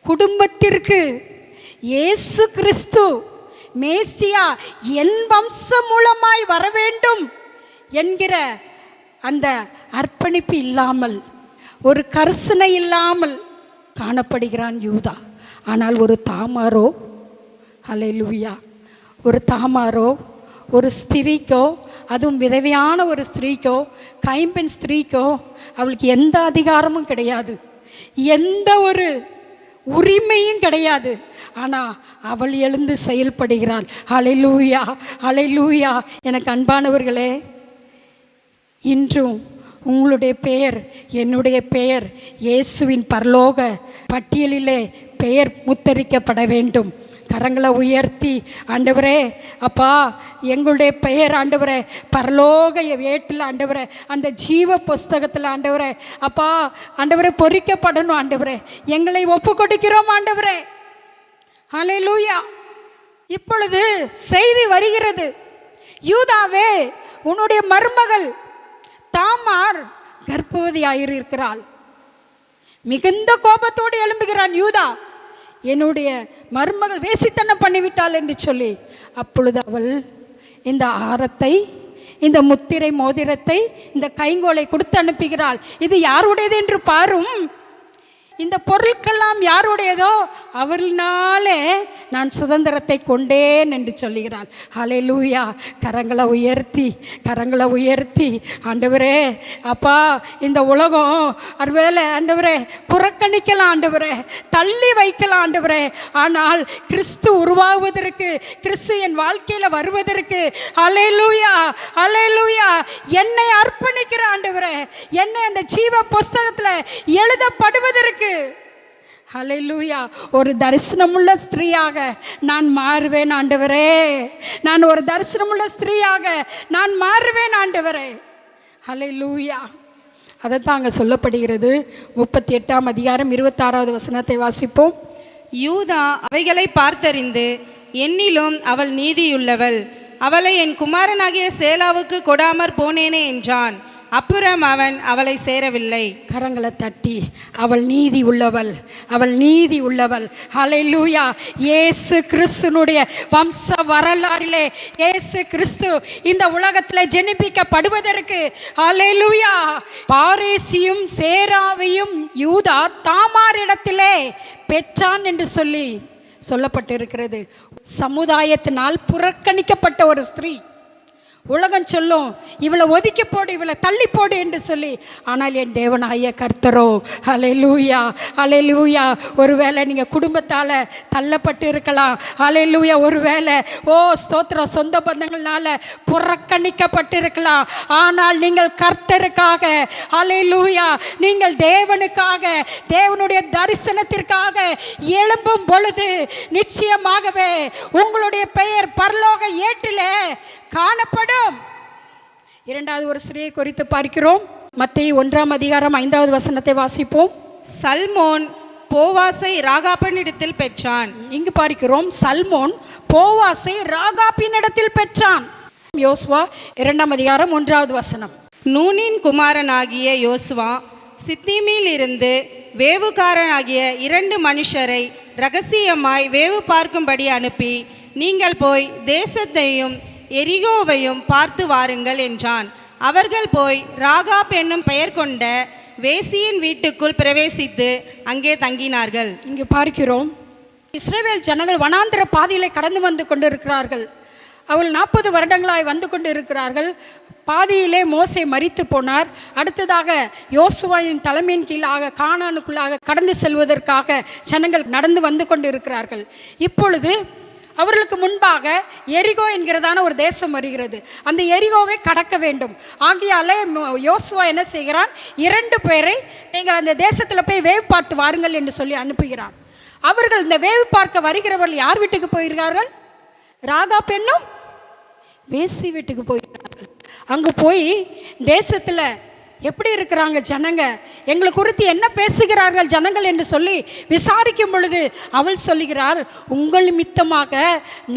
குடும்பத்திற்கு இயேசு கிறிஸ்து மேசியா என் வம்சம் மூலமாய் வர வேண்டும் என்கிற அந்த அர்ப்பணிப்பு இல்லாமல், ஒரு கரிசனை இல்லாமல் காணப்படுகிறான் யூதா. ஆனால் ஒரு தாமாரோ, ஹல்லேலூயா, ஒரு தாமாரோ, ஒரு ஸ்திரீக்கோ, அதுவும் விதவையான ஒரு ஸ்திரீக்கோ, கைம்பெண் ஸ்திரீக்கோ அவளுக்கு எந்த அதிகாரமும் கிடையாது, எந்த ஒரு உரிமையும் கிடையாது. ஆனால் அவள் எழுந்து செயல்படுகிறாள். ஹல்லேலூயா, ஹல்லேலூயா. எனக்கு அன்பானவர்களே, இன்றும் உங்களுடைய பெயர், என்னுடைய பெயர் இயேசுவின் பரலோக பட்டியலிலே பெயர் முத்தரிக்கப்பட வேண்டும். கரங்களை உயர்த்தி, ஆண்டவரே, அப்பா, எங்களுடைய பெயர் ஆண்டவரே பரலோக வேட்டில் ஆண்டவரே அந்த ஜீவ புஸ்தகத்தில் ஆண்டவரே, அப்பா ஆண்டவரே பொறிக்கப்படணும். ஆண்டவரே, எங்களை ஒப்பு கொடுக்கிறோம் ஆண்டவரே. ஹல்லேலூயா. இப்பொழுது செய்தி வருகிறது, யூதாவே, உன்னுடைய மருமகள் தாமார் கர்ப்பவதியாயிருக்கிறாள். மிகுந்த கோபத்தோடு எழும்புகிறான் யூதா, என்னுடைய மருமகள் வேசித்தனம் பண்ணிவிட்டாள் என்று சொல்லி. அப்பொழுது அவள் இந்த ஆரத்தை, இந்த முத்திரை மோதிரத்தை, இந்த கைங்கோலை கொடுத்து அனுப்புகிறாள். இது யாருடையது என்று பாரும், இந்த பொருட்கள்லாம் யாருடையதோ அவர்னாலே நான் சுதந்திரத்தை கொண்டேன் என்று சொல்லுகிறாள். ஹல்லேலூயா. கரங்களை உயர்த்தி, கரங்களை உயர்த்தி, ஆண்டவரே, அப்பா, இந்த உலகம் ஒருவேளை ஆண்டவரே புறக்கணிக்கலாம், ஆண்டவரே தள்ளி வைக்கலாம் ஆண்டவரே, ஆனால் கிறிஸ்து உருவாகுவதற்கு, கிறிஸ்து என் வாழ்க்கையில் வருவதற்கு, ஹல்லேலூயா, ஹல்லேலூயா, என்னை அர்ப்பணிக்கிற ஆண்டவரே, என்னை அந்த ஜீவ புஸ்தகத்தில் எழுதப்படுவதற்கு, ஹல்லேலூயா, ஒரு தரிசனமுள்ள ஸ்திரீயாக நான் மாறுவேன் ஆண்டவரே. நான் ஒரு தரிசனமுள்ள ஸ்திரீயாக நான் மாறுவேன் ஆண்டவரே. ஹல்லேலூயா. அதைத்தான் அங்கே சொல்லப்படுகிறது. 38ஆம் அதிகாரம் 26வது வசனத்தை வாசிப்போம். யூதா அவைகளை பார்த்தறிந்து, என்னிலும் அவள் நீதியுள்ளவள், அவளை என் குமாரனாகிய சேலாவுக்கு கொடாமற் போனேனே என்றான். அப்புறம் அவன் அவளை சேரவில்லை. கரங்களை தட்டி, அவள் நீதி உள்ளவள், அவள் நீதி உள்ளவள். ஹல்லேலூயா. இயேசு கிறிஸ்துனுடைய வம்ச வரலாறிலே இயேசு கிறிஸ்து இந்த உலகத்தில் ஜெனிப்பிக்கப்படுவதற்கு, ஹல்லேலூயா, பாரேசியும் சேராவையும் யூதா தாமாரிடத்திலே பெற்றான் என்று சொல்லி சொல்லப்பட்டிருக்கிறது. சமுதாயத்தினால் புறக்கணிக்கப்பட்ட ஒரு ஸ்திரீ. உலகம் சொல்லும், இவளை ஒதுக்கி போடு, இவளை தள்ளி போடு என்று சொல்லி. ஆனால் என் தேவனாய கர்த்தரோ, ஹல்லேலூயா, ஹல்லேலூயா, ஒருவேளை நீங்கள் குடும்பத்தால் தள்ளப்பட்டு இருக்கலாம். ஹல்லேலூயா. ஒருவேளை ஸ்தோத்திரம், சொந்த பந்தங்கள்னால புறக்கணிக்கப்பட்டு இருக்கலாம். ஆனால் நீங்கள் கர்த்தருக்காக, ஹல்லேலூயா, நீங்கள் தேவனுக்காக, தேவனுடைய தரிசனத்திற்காக எழும்பும் பொழுது நிச்சயமாகவே உங்களுடைய பெயர் பரலோக ஏட்டிலே காணப்படும். இரண்டாவது ஒரு ஸ்திரீயை குறித்து பார்க்கிறோம். மத்தேயு 1ஆம் அதிகாரம் 5வது வசனத்தை வாசிப்போம். சல்மோன் போவாசை ராகாப்பினிடத்தில் பெற்றான். இங்கு பார்க்கிறோம், சல்மோன் போவாசை ராகாப்பினிடத்தில் பெற்றான். யோசுவா 2ஆம் அதிகாரம் 1வது வசனம். நூனின் குமாரனாகிய யோசுவா சித்தீமில் இருந்து வேவுகாரனாகிய 2 மனுஷரை இரகசியமாய் வேவு பார்க்கும்படி அனுப்பி, நீங்கள் போய் தேசத்தையும் எரிகோவையும் பார்த்து வாருங்கள் என்றான். அவர்கள் போய் ராகாப் என்னும் பெயர் கொண்ட வேசியின் வீட்டுக்குள் பிரவேசித்து அங்கே தங்கினார்கள். இங்கே பார்க்கிறோம், இஸ்ரவேல் ஜனங்கள் வனாந்திர பாதையிலே கடந்து வந்து கொண்டிருக்கிறார்கள். அவர்கள் 40 வருடங்களாய் வந்து கொண்டு இருக்கிறார்கள். பாதியிலே மோசே மரித்து போனார். அடுத்ததாக யோசுவாவின் தலைமையின் கீழாக கானானுக்குள்ளாக கடந்து செல்வதற்காக ஜனங்கள் நடந்து வந்து கொண்டு இருக்கிறார்கள். இப்பொழுது அவர்களுக்கு முன்பாக எரிகோ என்கிறதான ஒரு தேசம் வருகிறது. அந்த எரிகோவை கடக்க வேண்டும். ஆகையாலே யோசுவா என்ன செய்கிறான், 2 பேரை நீங்கள் அந்த தேசத்தில் போய் வேவு பார்த்து வாருங்கள் என்று சொல்லி அனுப்புகிறான். அவர்கள் இந்த வேவு பார்க்க வருகிறவர்கள் யார் வீட்டுக்கு போயிருக்கிறார்கள்? ராகாப் என்னும் வேசி வீட்டுக்கு போயிருக்கிறார்கள். அங்கே போய் தேசத்தில் எப்படி இருக்கிறாங்க ஜனங்க, எங்களை குறித்து என்ன பேசுகிறார்கள் ஜனங்கள் என்று சொல்லி விசாரிக்கும் பொழுது அவள் சொல்லுகிறார், உங்கள் நிமித்தமாக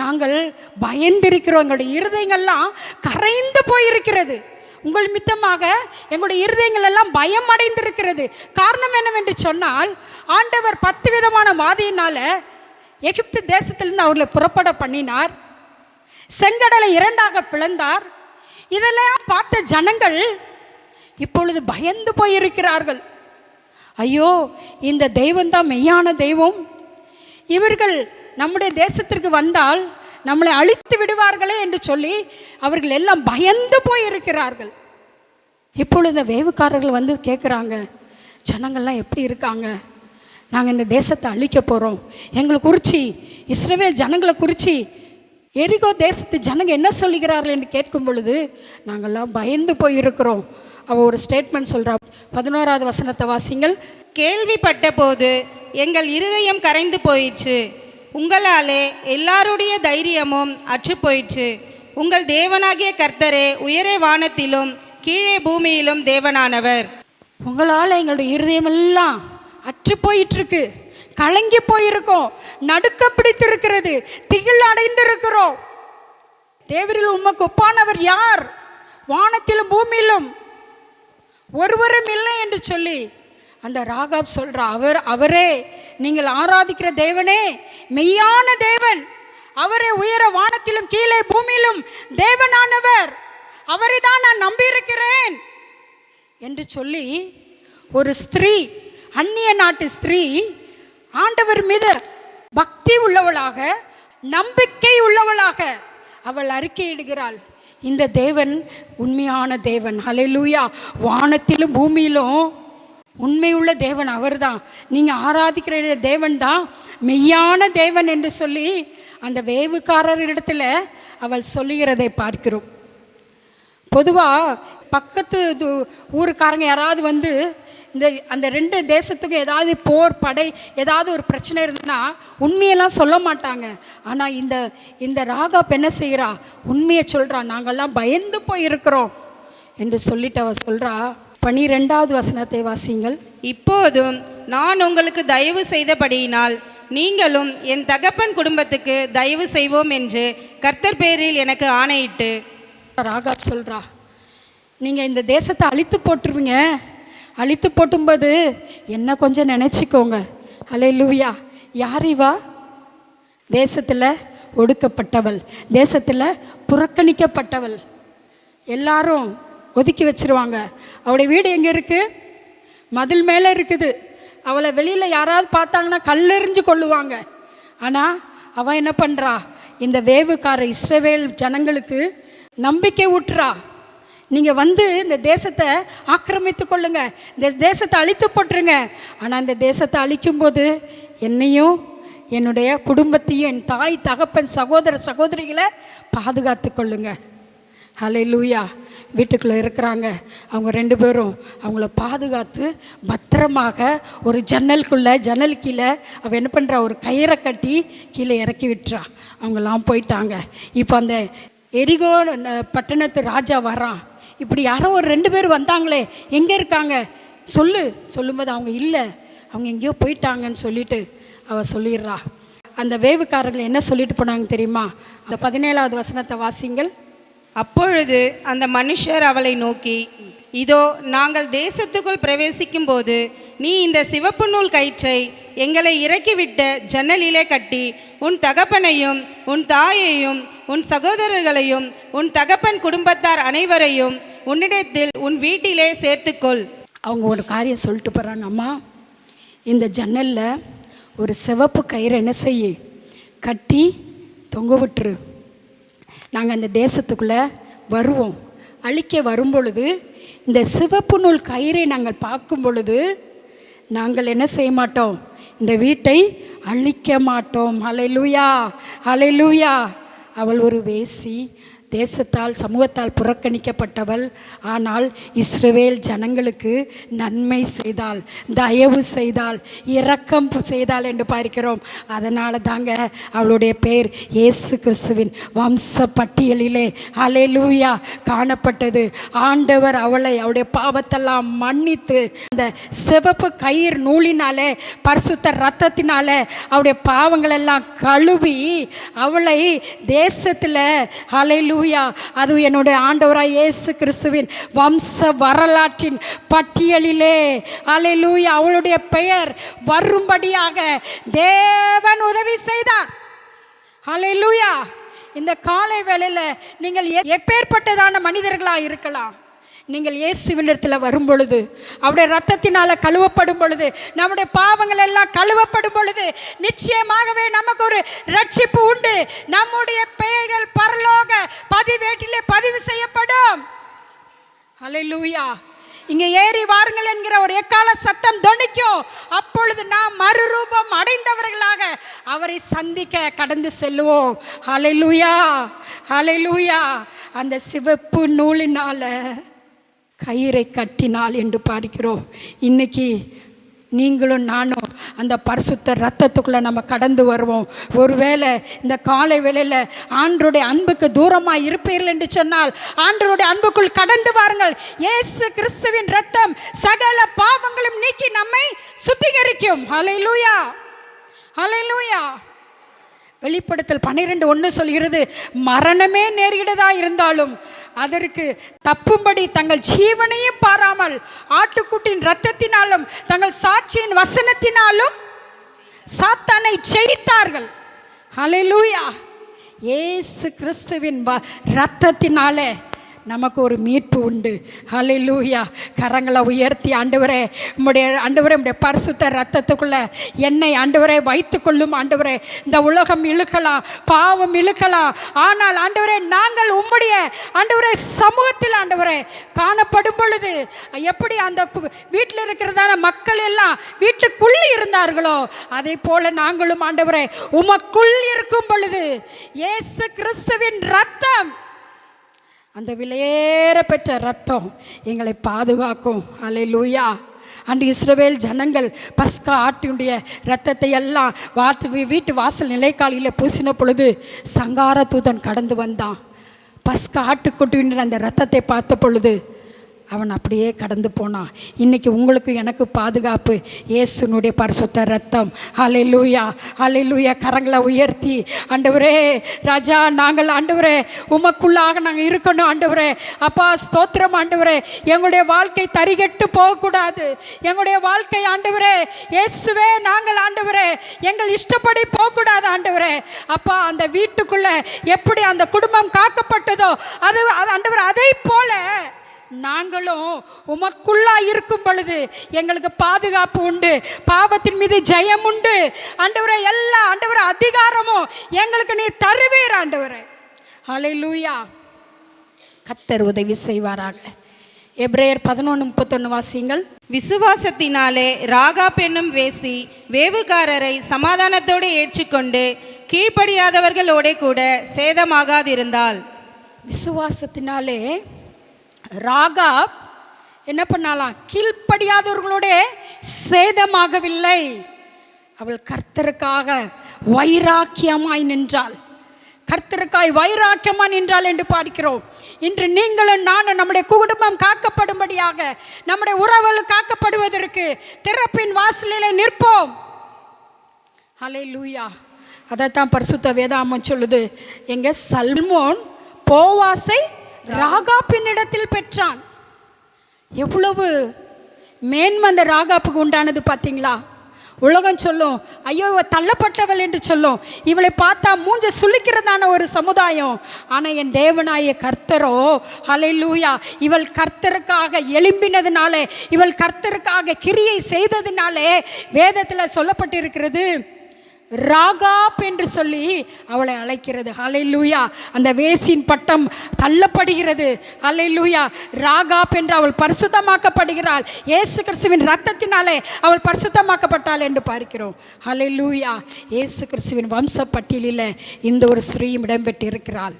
நாங்கள் பயந்திருக்கிறோம், எங்களுடைய இருதயங்கள்லாம் கரைந்து போயிருக்கிறது. உங்கள் நிமித்தமாக எங்களுடைய இருதயங்கள் எல்லாம் பயம் அடைந்திருக்கிறது. காரணம் என்னவென்று சொன்னால், ஆண்டவர் 10 விதமான வாதியினால எகிப்து தேசத்திலிருந்து அவர்களை புறப்பட பண்ணினார். செங்கடலை 2ஆக பிளந்தார். இதெல்லாம் பார்த்த ஜனங்கள் இப்பொழுது பயந்து போயிருக்கிறார்கள். ஐயோ, இந்த தெய்வம் தான் மெய்யான தெய்வம், இவர்கள் நம்முடைய தேசத்திற்கு வந்தால் நம்மளை அழித்து விடுவார்களே என்று சொல்லி அவர்கள் எல்லாம் பயந்து போயிருக்கிறார்கள். இப்பொழுது இந்த வேவுக்காரர்கள் வந்து கேட்குறாங்க, ஜனங்கள்லாம் எப்படி இருக்காங்க, நாங்கள் இந்த தேசத்தை அழிக்க போகிறோம், எங்களை குறித்து இஸ்ரவேல் ஜனங்களை குறித்து எரிகோ தேசத்து ஜனங்க என்ன சொல்லுகிறார்கள் என்று கேட்கும் பொழுது நாங்கள்லாம் பயந்து போயிருக்கிறோம். அவள் ஒரு ஸ்டேட்மெண்ட் சொல்கிறா. 11வது வசனத்தை வாசிங்கள். கேள்விப்பட்ட போது எங்கள் இருதயம் கரைந்து போயிற்று, உங்களாலே எல்லாருடைய தைரியமும் அற்று போயிற்று. உங்கள் தேவனாகிய கர்த்தரே உயரே வானத்திலும் கீழே பூமியிலும் தேவனானவர். உங்களால் எங்களுடைய இருதயமெல்லாம் அற்று போயிட்டுருக்கு, கலங்கி போயிருக்கோம், நடுக்க பிடித்திருக்கிறது, திகில் அடைந்திருக்கிறோம். தேவரில் உமக்கு ஒப்பானவர் யார்? வானத்திலும் பூமியிலும் ஒருவரும் இல்லை என்று சொல்லி அந்த ராகாப் சொல்றா. அவரே நீங்கள் ஆராதிக்கிற தேவனே மெய்யான தேவன், அவரே உயர வானத்திலும் கீழே பூமியிலும் தேவனானவர், அவரை தான் நான் நம்பியிருக்கிறேன் என்று சொல்லி ஒரு ஸ்திரீ, அந்நிய நாட்டு ஸ்திரீ, ஆண்டவர் மீது பக்தி உள்ளவளாக, நம்பிக்கை உள்ளவளாக அவள் அறிக்கையிடுகிறாள். இந்த தேவன் உண்மையான தேவன். ஹல்லேலூயா. வானத்திலும் பூமியிலும் உண்மையுள்ள தேவன் அவர்தான், நீங்கள் ஆராதிக்கிற தேவன் தான் மெய்யான தேவன் என்று சொல்லி அந்த வேவுக்காரரிடத்தில் அவள் சொல்லுகிறதை பார்க்கிறோம். பொதுவாக பக்கத்து ஊருக்காரங்க யாராவது வந்து அந்த 2 தேசத்துக்கும் ஏதாவது போர் படை ஏதாவது ஒரு பிரச்சனை இருந்ததுன்னா உண்மையெல்லாம் சொல்ல மாட்டாங்க. ஆனால் இந்த ராகாப் என்ன செய்கிறா, உண்மையை சொல்கிறா. நாங்கள்லாம் பயந்து போயிருக்கிறோம் என்று சொல்லிட்டு அவள் சொல்கிறா. 12வது வசனத்தை வாசிங்கள். இப்போதும் நான் உங்களுக்கு தயவு செய்தபடியினால் நீங்களும் என் தகப்பன் குடும்பத்துக்கு தயவு செய்வோம் என்று கர்த்தர் பேரில் எனக்கு ஆணையிட்டு. ராகாப் சொல்கிறா, நீங்கள் இந்த தேசத்தை அழித்து போட்டுருவீங்க, அழித்து போட்டும்போது என்ன கொஞ்சம் நினச்சிக்கோங்க. ஹல்லேலூயா. யார் இவா? தேசத்தில் ஒடுக்கப்பட்டவள், தேசத்தில் புறக்கணிக்கப்பட்டவள், எல்லாரும் ஒதுக்கி வச்சிருவாங்க. அவளுடைய வீடு எங்கே இருக்குது? மதில் மேலே இருக்குது. அவளை வெளியில் யாராவது பார்த்தாங்கன்னா கல்லெறிஞ்சு கொள்ளுவாங்க. ஆனால் அவள் என்ன பண்ணுறா, இந்த வேவுக்கார இஸ்ரவேல் ஜனங்களுக்கு நம்பிக்கை ஊட்டுறா. நீங்கள் வந்து இந்த தேசத்தை ஆக்கிரமித்து கொள்ளுங்க, இந்த தேசத்தை அழித்து போட்டுருங்க. ஆனால் இந்த தேசத்தை அழிக்கும்போது என்னையும் என்னுடைய குடும்பத்தையும் என் தாய் தகப்பன் சகோதர சகோதரிகளை பாதுகாத்து கொள்ளுங்க. ஹல்லேலூயா. வீட்டுக்குள்ளே இருக்கிறாங்க அவங்க 2 பேரும், அவங்கள பாதுகாத்து பத்திரமாக ஒரு ஜன்னல் கீழே அவள் என்ன பண்ணுறா, ஒரு கயிறை கட்டி கீழே இறக்கி விட்டுறா. அவங்கெல்லாம் போயிட்டாங்க. இப்போ அந்த எரிகோ பட்டணத்து ராஜா வரான். இப்படி யாரோ ஒரு 2 பேர் வந்தாங்களே, எங்கே இருக்காங்க சொல்லும்போது அவங்க இல்லை, அவங்க எங்கேயோ போயிட்டாங்கன்னு சொல்லிட்டு அவள் சொல்லிடுறா. அந்த வேவுக்காரர்கள் என்ன சொல்லிட்டு போனாங்க தெரியுமா? அந்த 17வது வசனத்தை வாசிங்கள். அப்பொழுது அந்த மனுஷர் அவளை நோக்கி, இதோ நாங்கள் தேசத்துக்குள் பிரவேசிக்கும் போது நீ இந்த சிவப்பு நூல் கயிற்றை எங்களை இறக்கிவிட்ட ஜன்னலிலே கட்டி உன் தகப்பனையும் உன் தாயையும் உன் சகோதரர்களையும் உன் தகப்பன் குடும்பத்தார் அனைவரையும் உன்னிடத்தில் உன் வீட்டிலே சேர்த்துக்கொள். அவங்க ஒரு காரியம் சொல்லிட்டு போகிறாங்க, அம்மா இந்த ஜன்னலில் ஒரு சிவப்பு கயிறு என்ன செய்ய கட்டி தொங்க விட்டுரு. நாங்கள் அந்த தேசத்துக்குள்ளே வருவோம். அழிக்க வரும் பொழுது இந்த சிவப்பு நூல் கயிறை நாங்கள் பார்க்கும் பொழுது நாங்கள் என்ன செய்ய மாட்டோம், இந்த வீட்டை அழிக்க மாட்டோம். ஹல்லேலூயா, ஹல்லேலூயா. அவள் ஒரு வேசி, தேசத்தால் சமூகத்தால் புறக்கணிக்கப்பட்டவள். ஆனால் இஸ்ரவேல் ஜனங்களுக்கு நன்மை செய்தாள், தயவு செய்தாள், இரக்கம் செய்தாள் என்று பார்க்கிறோம். அதனால தாங்க அவளுடைய பெயர் இயேசு கிறிஸ்துவின் வம்ச பட்டியலிலே ஹல்லேலூயா காணப்பட்டது. ஆண்டவர் அவளை அவளுடைய பாவத்தெல்லாம் மன்னித்து அந்த சிவப்பு கயிறு நூலினாலே பரிசுத்த இரத்தத்தினாலே அவளுடைய பாவங்களெல்லாம் கழுவி அவளை தேசத்தில் ஹல்லேலூயா, அது என்னுடைய ஆண்டவராய் இயேசு கிறிஸ்துவின் வம்ச வரலாற்றின் பட்டியலிலே ஹல்லேலூயா அவளுடைய பெயர் வரும்படியாக தேவன் உதவி செய்தார். ஹல்லேலூயா. இந்த காலை வேளையில் நீங்கள் எப்பேற்பட்டதான மனிதர்களாக இருக்கலாம், நீங்கள் இயேசுவினிடத்தில் வரும் பொழுது அவருடைய இரத்தத்தினால் கழுவப்படும் பொழுது நம்முடைய பாவங்கள் எல்லாம் கழுவப்படும் பொழுது நிச்சயமாகவே நமக்கு ஒரு ரட்சிப்பு உண்டு. நம்முடைய பெயர்கள் பரலோக பதிவேட்டிலே பதிவு செய்யப்படும். ஹல்லேலூயா. இங்கே ஏறி வாருங்கள் என்கிற ஒரு எக்கால சத்தம் தொனிக்கும். அப்பொழுது நாம் மறுரூபம் அடைந்தவர்களாக அவரை சந்திக்க கடந்து செல்லுவோம். ஹல்லேலூயா, ஹல்லேலூயா. அந்த சிவப்பு நூலினால கயிறை கட்டினாள் என்று பார்க்கிறோம். இன்னைக்கு நீங்களும் நானும் அந்த பரிசுத்த இரத்தத்துக்குள்ளே நம்ம கடந்து வருவோம். ஒருவேளை இந்த காலை வேளையில் ஆண்டவருடைய அன்புக்கு தூரமாக இருப்பீர்கள் என்று சொன்னால் ஆண்டவருடைய அன்புக்குள் கடந்து வாருங்கள். இயேசு கிறிஸ்துவின் இரத்தம் சகல பாவங்களும் நீக்கி நம்மை சுத்திகரிக்கும். ஹல்லேலூயா, ஹல்லேலூயா. வெளிப்படுத்தல் 12:1 சொல்கிறது, மரணமே நேரிடதா இருந்தாலும் அதற்கு தப்பும்படி தங்கள் ஜீவனையும் பாராமல் ஆட்டுக்குட்டின் இரத்தத்தினாலும் தங்கள் சாட்சியின் வசனத்தினாலும் சாத்தானை ஜெயித்தார்கள். ஹல்லேலூயா. இயேசு கிறிஸ்துவின் இரத்தத்தினாலே நமக்கு ஒரு மீட்பு உண்டு. ஹல்லேலூயா. கரங்களை உயர்த்தி ஆண்டவரே உம்முடைய பரிசுத்த இரத்தத்துக்குள்ளே என்னை ஆண்டவரே வைத்து கொள்ளும். ஆண்டவரே இந்த உலகம் இழுக்கலாம், பாவம் இழுக்கலாம், ஆனால் ஆண்டவரே நாங்கள் உம்முடைய ஆண்டவரே சமூகத்தில் ஆண்டவரே காணப்படும் பொழுது எப்படி அந்த வீட்டில் இருக்கிறதான மக்கள் எல்லாம் வீட்டுக்குள்ளே இருந்தார்களோ அதே போல நாங்களும் ஆண்டவரே உமக்குள் இருக்கும் பொழுது இயேசு கிறிஸ்துவின் இரத்தம், அந்த விலையேற பெற்ற இரத்தம் எங்களை பாதுகாக்கும். ஹல்லேலூயா. அன்று இஸ்ரவேல் ஜனங்கள் பஸ்கா ஆட்டினுடைய இரத்தத்தை எல்லாம் வீட்டு வாசல் நிலைக்காலியில் பூசின பொழுது சங்கார தூதன் கடந்து வந்தான். பஸ்கா ஆட்டுக்குட்டின்ற அந்த இரத்தத்தை பார்த்த பொழுது அவன் அப்படியே கடந்து போனான். இன்றைக்கி உங்களுக்கு எனக்கு பாதுகாப்பு இயேசுனுடைய பரிசுத்த இரத்தம். ஹல்லேலூயா, ஹல்லேலூயா. கரங்களை உயர்த்தி ஆண்டவரே ராஜா, நாங்கள் ஆண்டவரே உமக்குள்ளாக நாங்கள் இருக்கணும். ஆண்டவரே அப்பா ஸ்தோத்திரம். ஆண்டவரே எங்களுடைய வாழ்க்கை தரிகட்டு போகக்கூடாது. எங்களுடைய வாழ்க்கை ஆண்டவரே இயேசுவே நாங்கள் ஆண்டவரே எங்கள் இஷ்டப்படி போகக்கூடாது. ஆண்டவரே அப்பா அந்த வீட்டுக்குள்ளே எப்படி அந்த குடும்பம் காக்கப்பட்டதோ அது ஆண்டவரே அதை போல நாங்களும் உமக்குள்ளா இருக்கும் பொழுது எங்களுக்கு பாதுகாப்பு உண்டு, பாவத்தின் மீது ஜெயம் உண்டு. ஆண்டவரே எல்லா ஆண்டவரே அதிகாரமும் எங்களுக்கு நீ தருவீர். ஆண்டவரே ஹல்லேலூயா. கர்த்தர் உதவி செய்வாராக. எபிரேயர் 11:31 வாசியுங்கள். விசுவாசத்தினாலே ராகாப் என்னும் வேசி வேவுகாரரை சமாதானத்தோடு ஏற்றுக்கொண்டு கீழ்ப்படியாதவர்களோட கூட சேதமாகாதிருந்தாள். விசுவாசத்தினாலே ராகாப் என்ன பண்ணாலாம், கீழ்ப்படியாதவர்களோட சேதமாகவில்லை. அவள் கர்த்தருக்காக வைராக்கியமாய் நின்றாள். கர்த்தருக்காய் வைராக்கியமாக நின்றாள் என்று பார்க்கிறோம். இன்று நீங்களும் நானும் நம்முடைய குடும்பம் காக்கப்படும்படியாக நம்முடைய உறவுகள் காக்கப்படுவதற்கு திறப்பின் வாசலிலே நிற்போம். ஹல்லேலூயா. அதைத்தான் பரிசுத்த வேதாகமம் சொல்லுது. எங்க சல்மோன் போவாசை ராகாப்பின் இடத்தில் பெற்றான். எவ்வளவு மேன்மை அந்த ராகாப்புக்கு உண்டானது பார்த்தீங்களா? உலகம் சொல்லும், ஐயோ இவ தள்ளப்பட்டவள் என்று சொல்லும், இவளை பார்த்தா மூஞ்ச சுளிக்கிறதான ஒரு சமுதாயம். ஆனால் என் தேவனாய கர்த்தரோ, ஹல்லேலூயா, இவள் கர்த்தருக்காக எழும்பினதுனாலே, இவள் கர்த்தருக்காக கிரியை செய்ததுனாலே வேதத்தில் சொல்லப்பட்டிருக்கிறது, ராகாப் என்று சொல்லி அவளை அழைக்கிறது. ஹல்லேலூயா. அந்த வேசின் பட்டம் தள்ளப்படுகிறது. ஹல்லேலூயா. ராகாப் என்று அவள் பரிசுத்தமாக்கப்படுகிறாள். இயேசு கிறிஸ்துவின் இரத்தத்தினாலே அவள் பரிசுத்தமாக்கப்பட்டாள் என்று பார்க்கிறோம். ஹல்லேலூயா. இயேசு கிறிஸ்துவின் வம்ச பட்டியலில் இந்த ஒரு ஸ்திரீயும் இடம்பெற்றிருக்கிறாள்.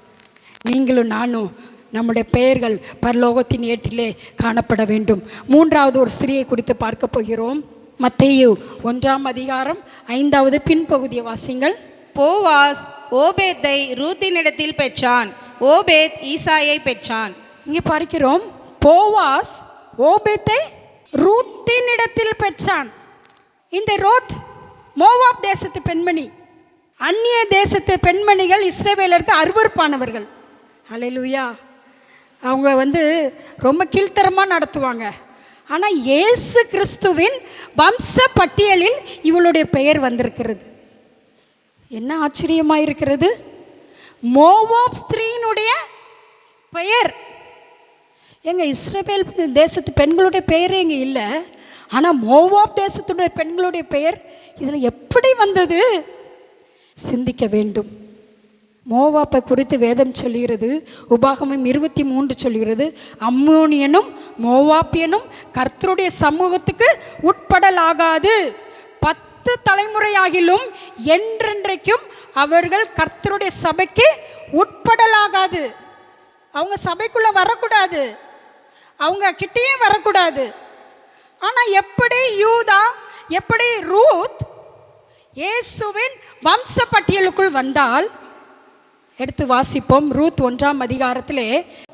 நீங்களும் நானும் நம்முடைய பெயர்கள் பரலோகத்தின் ஏட்டிலே காணப்பட வேண்டும். மூன்றாவது ஒரு ஸ்திரீயை குறித்து பார்க்க போகிறோம். மத்தேயு 1ஆம் அதிகாரம் 5வது பின்பகுதியை வாசிங்கள். போவாஸ் ஓபேத்தை ரூத்தினிடத்தில் பெற்றான். ஓபேத் ஈசாயை பெற்றான். இங்கே பார்க்கிறோம், போவாஸ் ஓபேத்தை ரூத்தினிடத்தில் பெற்றான். இந்த ரோத் மோவாப் தேசத்து பெண்மணி. அந்நிய தேசத்து பெண்மணிகள் இஸ்ரவேலருக்கு அருவருப்பானவர்கள். ஹல்லேலூயா. அவங்க ரொம்ப கீழ்த்தரமாக நடத்துவாங்க. ஆனால் இயேசு கிறிஸ்துவின் வம்ச பட்டியலில் இவளுடைய பெயர் வந்திருக்கிறது. என்ன ஆச்சரியமாக இருக்கிறது! மோவாப் ஸ்திரீனுடைய பெயர். எங்கள் இஸ்ரவேல் தேசத்து பெண்களுடைய பெயரே இங்கே இல்லை. ஆனால் மோவாப் தேசத்துடைய பெண்களுடைய பெயர் இதில் எப்படி வந்தது? சிந்திக்க வேண்டும். மோவாப்பை குறித்து வேதம் சொல்கிறது, உபாகமம் 23 சொல்கிறது, அம்மோனியனும் மோவாப்பியனும் கர்த்தருடைய சமூகத்துக்கு உட்படலாகாது, 10 தலைமுறையாகிலும் என்றென்றைக்கும் அவர்கள் கர்த்தருடைய சபைக்கு உட்படலாகாது. அவங்க சபைக்குள்ளே வரக்கூடாது, அவங்க கிட்டேயும் வரக்கூடாது. ஆனால் எப்படி யூதா, எப்படி ரூத் இயேசுவின் வம்ச பட்டியலுக்குள் வந்தால்? எடுத்து வாசிப்போம். ரூத் 1ஆம் அதிகாரத்திலே,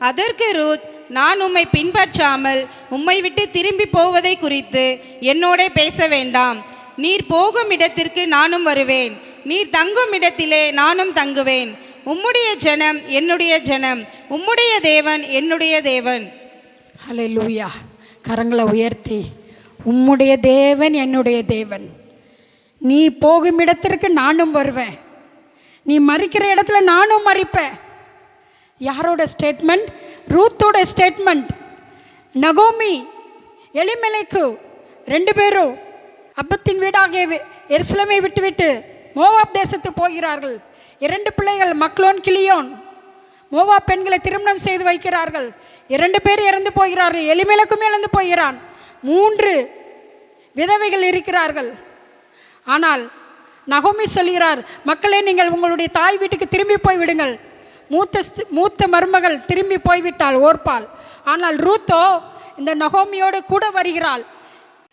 அதற்கு ரூத், நான் உம்மை பின்பற்றாமல் உம்மை விட்டு திரும்பி போவதை குறித்து என்னோட பேச வேண்டாம். நீர் போகும் இடத்திற்கு நானும் வருவேன், நீர் தங்கும் இடத்திலே நானும் தங்குவேன். உம்முடைய ஜனம் என்னுடைய ஜனம், உம்முடைய தேவன் என்னுடைய தேவன். ஹல்லேலூயா. கரங்களை உயர்த்தி, உம்முடைய தேவன் என்னுடைய தேவன். நீ போகும் இடத்திற்கு நானும் வருவேன், நீ மறிக்கிற இடத்துல நானும் மறிப்பேன். யாரோட ஸ்டேட்மெண்ட்? ரூத்தோட ஸ்டேட்மெண்ட். நகோமி, எலிமெலேக்கு 2 பேரும் அப்பத்தின் வீடாகிய எருசலேமை விட்டுவிட்டு மோவாப் தேசத்துக்கு போகிறார்கள். 2 பிள்ளைகள், மக்லோன் கிளியோன், மோவாப் பெண்களை திருமணம் செய்து வைக்கிறார்கள். 2 பேர் இறந்து போகிறார்கள். எலிமெலேக்கும் இறந்து போகிறான். 3 விதவைகள் இருக்கிறார்கள். ஆனால் நகோமி சொல்கிறார், மக்களே நீங்கள் உங்களுடைய தாய் வீட்டுக்கு திரும்பி போய்விடுங்கள். மூத்த மருமகள் திரும்பி போய்விட்டாள், ஓர்பாள். ஆனால் ரூத்தோ இந்த நகோமியோடு கூட வருகிறாள்,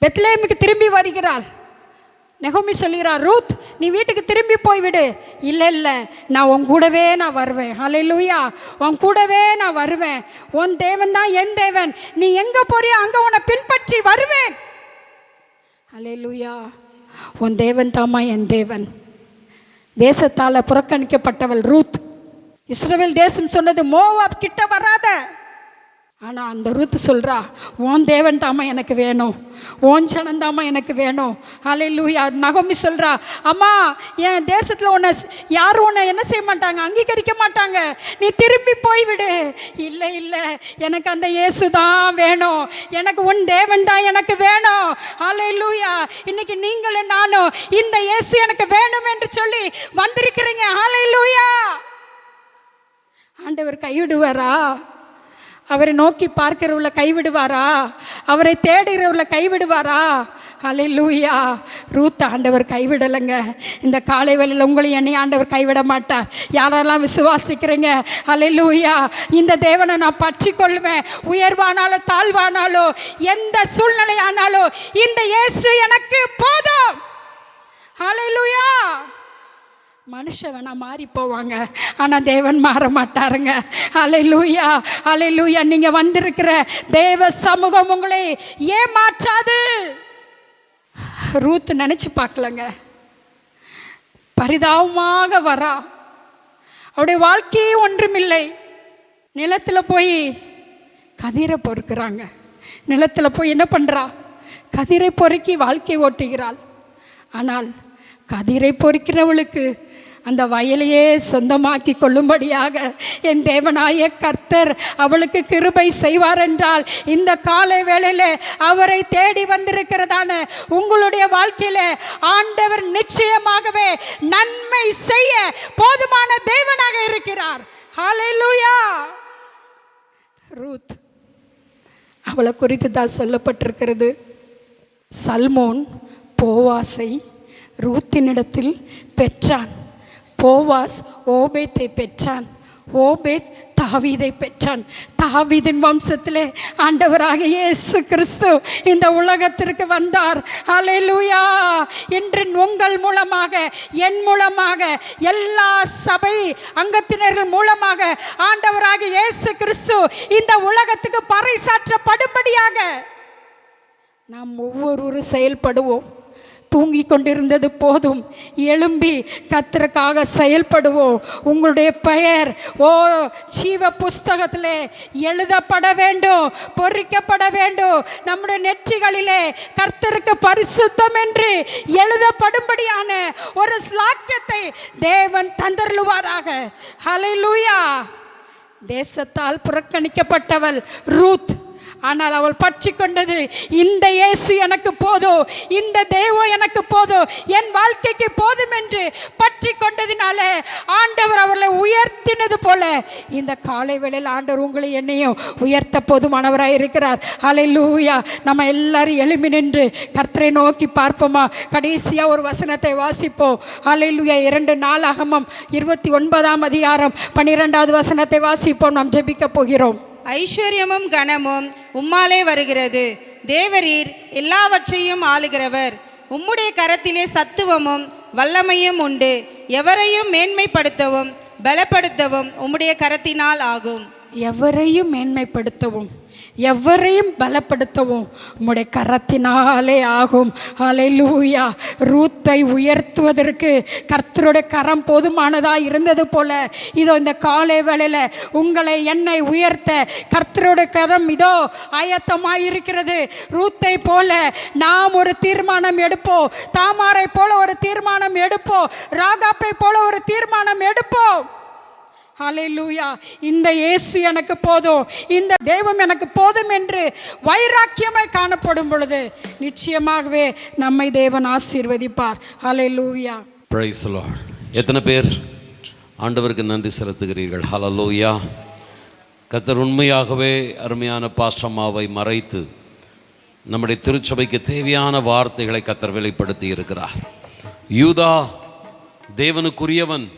பெத்லேமுக்கு திரும்பி வருகிறாள். நகோமி சொல்கிறார், ரூத் நீ வீட்டுக்கு திரும்பி போய்விடு. இல்லை இல்லை, நான் உன் கூடவே நான் வருவேன். ஹல்லேலூயா. உன் கூடவே நான் வருவேன். உன் தேவன் தான் என் தேவன். நீ எங்கே போறியோ அங்கே உன்னை பின்பற்றி வருவேன். ஹல்லேலூயா. உன் தேவன் தாமா என் தேவன். தேசத்தால் புறக்கணிக்கப்பட்டவள் ரூத். இஸ்ரவேல் தேசம் சொன்னது, மோவாப் கிட்ட வராத. ஆனால் அந்த ரூத் சொல்கிறா, உன் தேவன் தாமா எனக்கு வேணும், உன் ஜனம் தாமா எனக்கு வேணும். ஹல்லேலூயா. நகோமி சொல்கிறா, அம்மா என் தேசத்தில் உன்னை யாரும் உன்னை என்ன செய்ய மாட்டாங்க, அங்கீகரிக்க மாட்டாங்க, நீ திரும்பி போய்விடு. இல்லை இல்லை, எனக்கு அந்த இயேசு தான் வேணும், எனக்கு உன் தேவன் தான் எனக்கு வேணும். ஹல்லேலூயா. இன்னைக்கு நீங்களும் நானும் இந்த இயேசு எனக்கு வேணும் என்று சொல்லி வந்திருக்கிறீங்க. ஹல்லேலூயா. ஆண்டவர் கைவிடுவாரா? அவரை நோக்கி பார்க்கிறவளை கைவிடுவாரா? அவரை தேடுகிறவளை கைவிடுவாரா? ஹல்லேலூயா. ரூத் ஆண்டவர் கைவிடலைங்க. இந்த காலை வேளையில் உங்களையும் என்னை ஆண்டவர் கைவிட மாட்டார். யாரெல்லாம் விசுவாசிக்கிறீங்க? ஹல்லேலூயா. இந்த தேவனை நான் பற்றி கொள்வேன். உயர்வானாலோ தாழ்வானாலோ எந்த சூழ்நிலை ஆனாலோ இந்த இயேசு எனக்கு போதும். ஹல்லேலூயா. மனுஷன் வேணா மாறி போவாங்க, ஆனால் தேவன் மாற மாட்டாருங்க. ஹல்லேலூயா. ஹல்லேலூயா. நீங்கள் வந்திருக்கிற தேவ சமூகம் உங்களை ஏமாற்றாது. ரூத் நினச்சி பார்க்கலங்க. பரிதாபமாக வரா. அவருடைய வாழ்க்கையே ஒன்றுமில்லை. நிலத்தில் போய் கதிரை பொறுக்கிறாங்க. நிலத்தில் போய் என்ன பண்ணுறா? கதிரை பொறுக்கி வாழ்க்கை ஓட்டுகிறாள். ஆனால் கதிரை பொறுக்கிறவளுக்கு அந்த வயலையே சொந்தமாக்கி கொள்ளும்படியாக என் தேவனாய கர்த்தர் அவளுக்கு கிருபை செய்வார் என்றால், இந்த காலை வேளையில் அவரை தேடி வந்திருக்கிறதான உங்களுடைய வாழ்க்கையில் ஆண்டவர் நிச்சயமாகவே நன்மை செய்ய போதுமான தேவனாக இருக்கிறார். ஹல்லேலூயா. ரூத், அவளை குறித்து தான் சொல்லப்பட்டிருக்கிறது. சல்மோன் போவாசை ரூத்தினிடத்தில் பெற்றான். போவாஸ் ஓபேத்தை பெற்றான். ஓபேத் தாவீதை பெற்றான். தாவீதின் வம்சத்திலே ஆண்டவராக இயேசு கிறிஸ்து இந்த உலகத்திற்கு வந்தார். ஹல்லேலூயா. இன்று உங்கள் மூலமாக, என் மூலமாக, எல்லா சபை அங்கத்தினர்கள் மூலமாக ஆண்டவராக இயேசு கிறிஸ்து இந்த உலகத்துக்கு பறைசாற்றப்படும்படியாக நாம் ஒவ்வொருவரும் செயல்படுவோம். தூங்கி கொண்டிருந்தது போதும், எழும்பி கர்த்தருக்காக செயல்படுவோம். உங்களுடைய பெயர் ஜீவ புஸ்தகத்திலே எழுதப்பட வேண்டும், பொறிக்கப்பட வேண்டும். நம்முடைய நெற்றிகளிலே கர்த்தருக்கு பரிசுத்தம் என்று எழுதப்படும்படியான ஒரு ஸ்லாக்கியத்தை தேவன் தந்தருளுவாராக. ஹல்லேலூயா. தேசத்தால் புறக்கணிக்கப்பட்டவள் ரூத். ஆனால் அவள் பற்றி கொண்டது, இந்த இயேசு எனக்கு போதும், இந்த தெய்வம் எனக்கு போதும், என் வாழ்க்கைக்கு போதும் என்று பற்றி கொண்டதினால ஆண்டவர் அவர்களை உயர்த்தினது போல இந்த காலை வேளையில் ஆண்டவர் உங்களை என்னையும் உயர்த்த போதுமானவராக இருக்கிறார். ஹல்லேலூயா. நம்ம எல்லாரும் எழும்பி நின்று கர்த்தரை நோக்கி பார்ப்போமா? கடைசியாக ஒரு வசனத்தை வாசிப்போம். ஹல்லேலூயா. 2 நாளாகமம் 29ஆம் அதிகாரம் 12வது வசனத்தை வாசிப்போம். நாம் ஜெபிக்க போகிறோம். ஐஸ்வர்யமும் கனமும் உம்மாலே வருகிறது. தேவரீர் எல்லாவற்றையும் ஆளுகிறவர். உம்முடைய கரத்திலே சத்துவமும் வல்லமையும் உண்டு. எவரையும் மேன்மைப்படுத்தவும் பலப்படுத்தவும் உம்முடைய கரத்தினால் ஆகும். எவரையும் மேன்மைப்படுத்தவும், எவரையும் பலப்படுத்தவும் உம்முடைய கரத்தினாலே ஆகும். ஹல்லேலூயா. ரூத்தை உயர்த்துவதற்கு கர்த்தருடைய கரம் போதுமானதாக இருந்தது போல, இதோ இந்த காலை வேளையில் உங்களை என்னை உயர்த்த கர்த்தருடைய கரம் இதோ ஆயத்தமாக இருக்கிறது. ரூத்தை போல நாம் ஒரு தீர்மானம் எடுப்போம். தாமாரை போல ஒரு தீர்மானம் எடுப்போம். ராகாப்பை போல ஒரு தீர்மானம் எடுப்போம். ஹல்லேலூயா. இந்த இயேசு எனக்கு போதும், இந்த தெய்வம் எனக்கு போதும் என்று வைராக்கியமாய் காணப்படும் பொழுது நிச்சயமாகவே நம்மை தேவன் ஆசீர்வதிப்பார். ஹல்லேலூயா. Praise the Lord. எத்தனை பேர் ஆண்டவருக்கு நன்றி செலுத்துகிறீர்கள்? ஹல்லேலூயா. கர்த்தர் உண்மையாகவே அருமையான பாஸ்டம்மாவை மறைத்து நம்முடைய திருச்சபைக்கு தேவையான வார்த்தைகளை கர்த்தர் வெளிப்படுத்தி இருக்கிறார். யூதா தேவனுக்குரியவன்,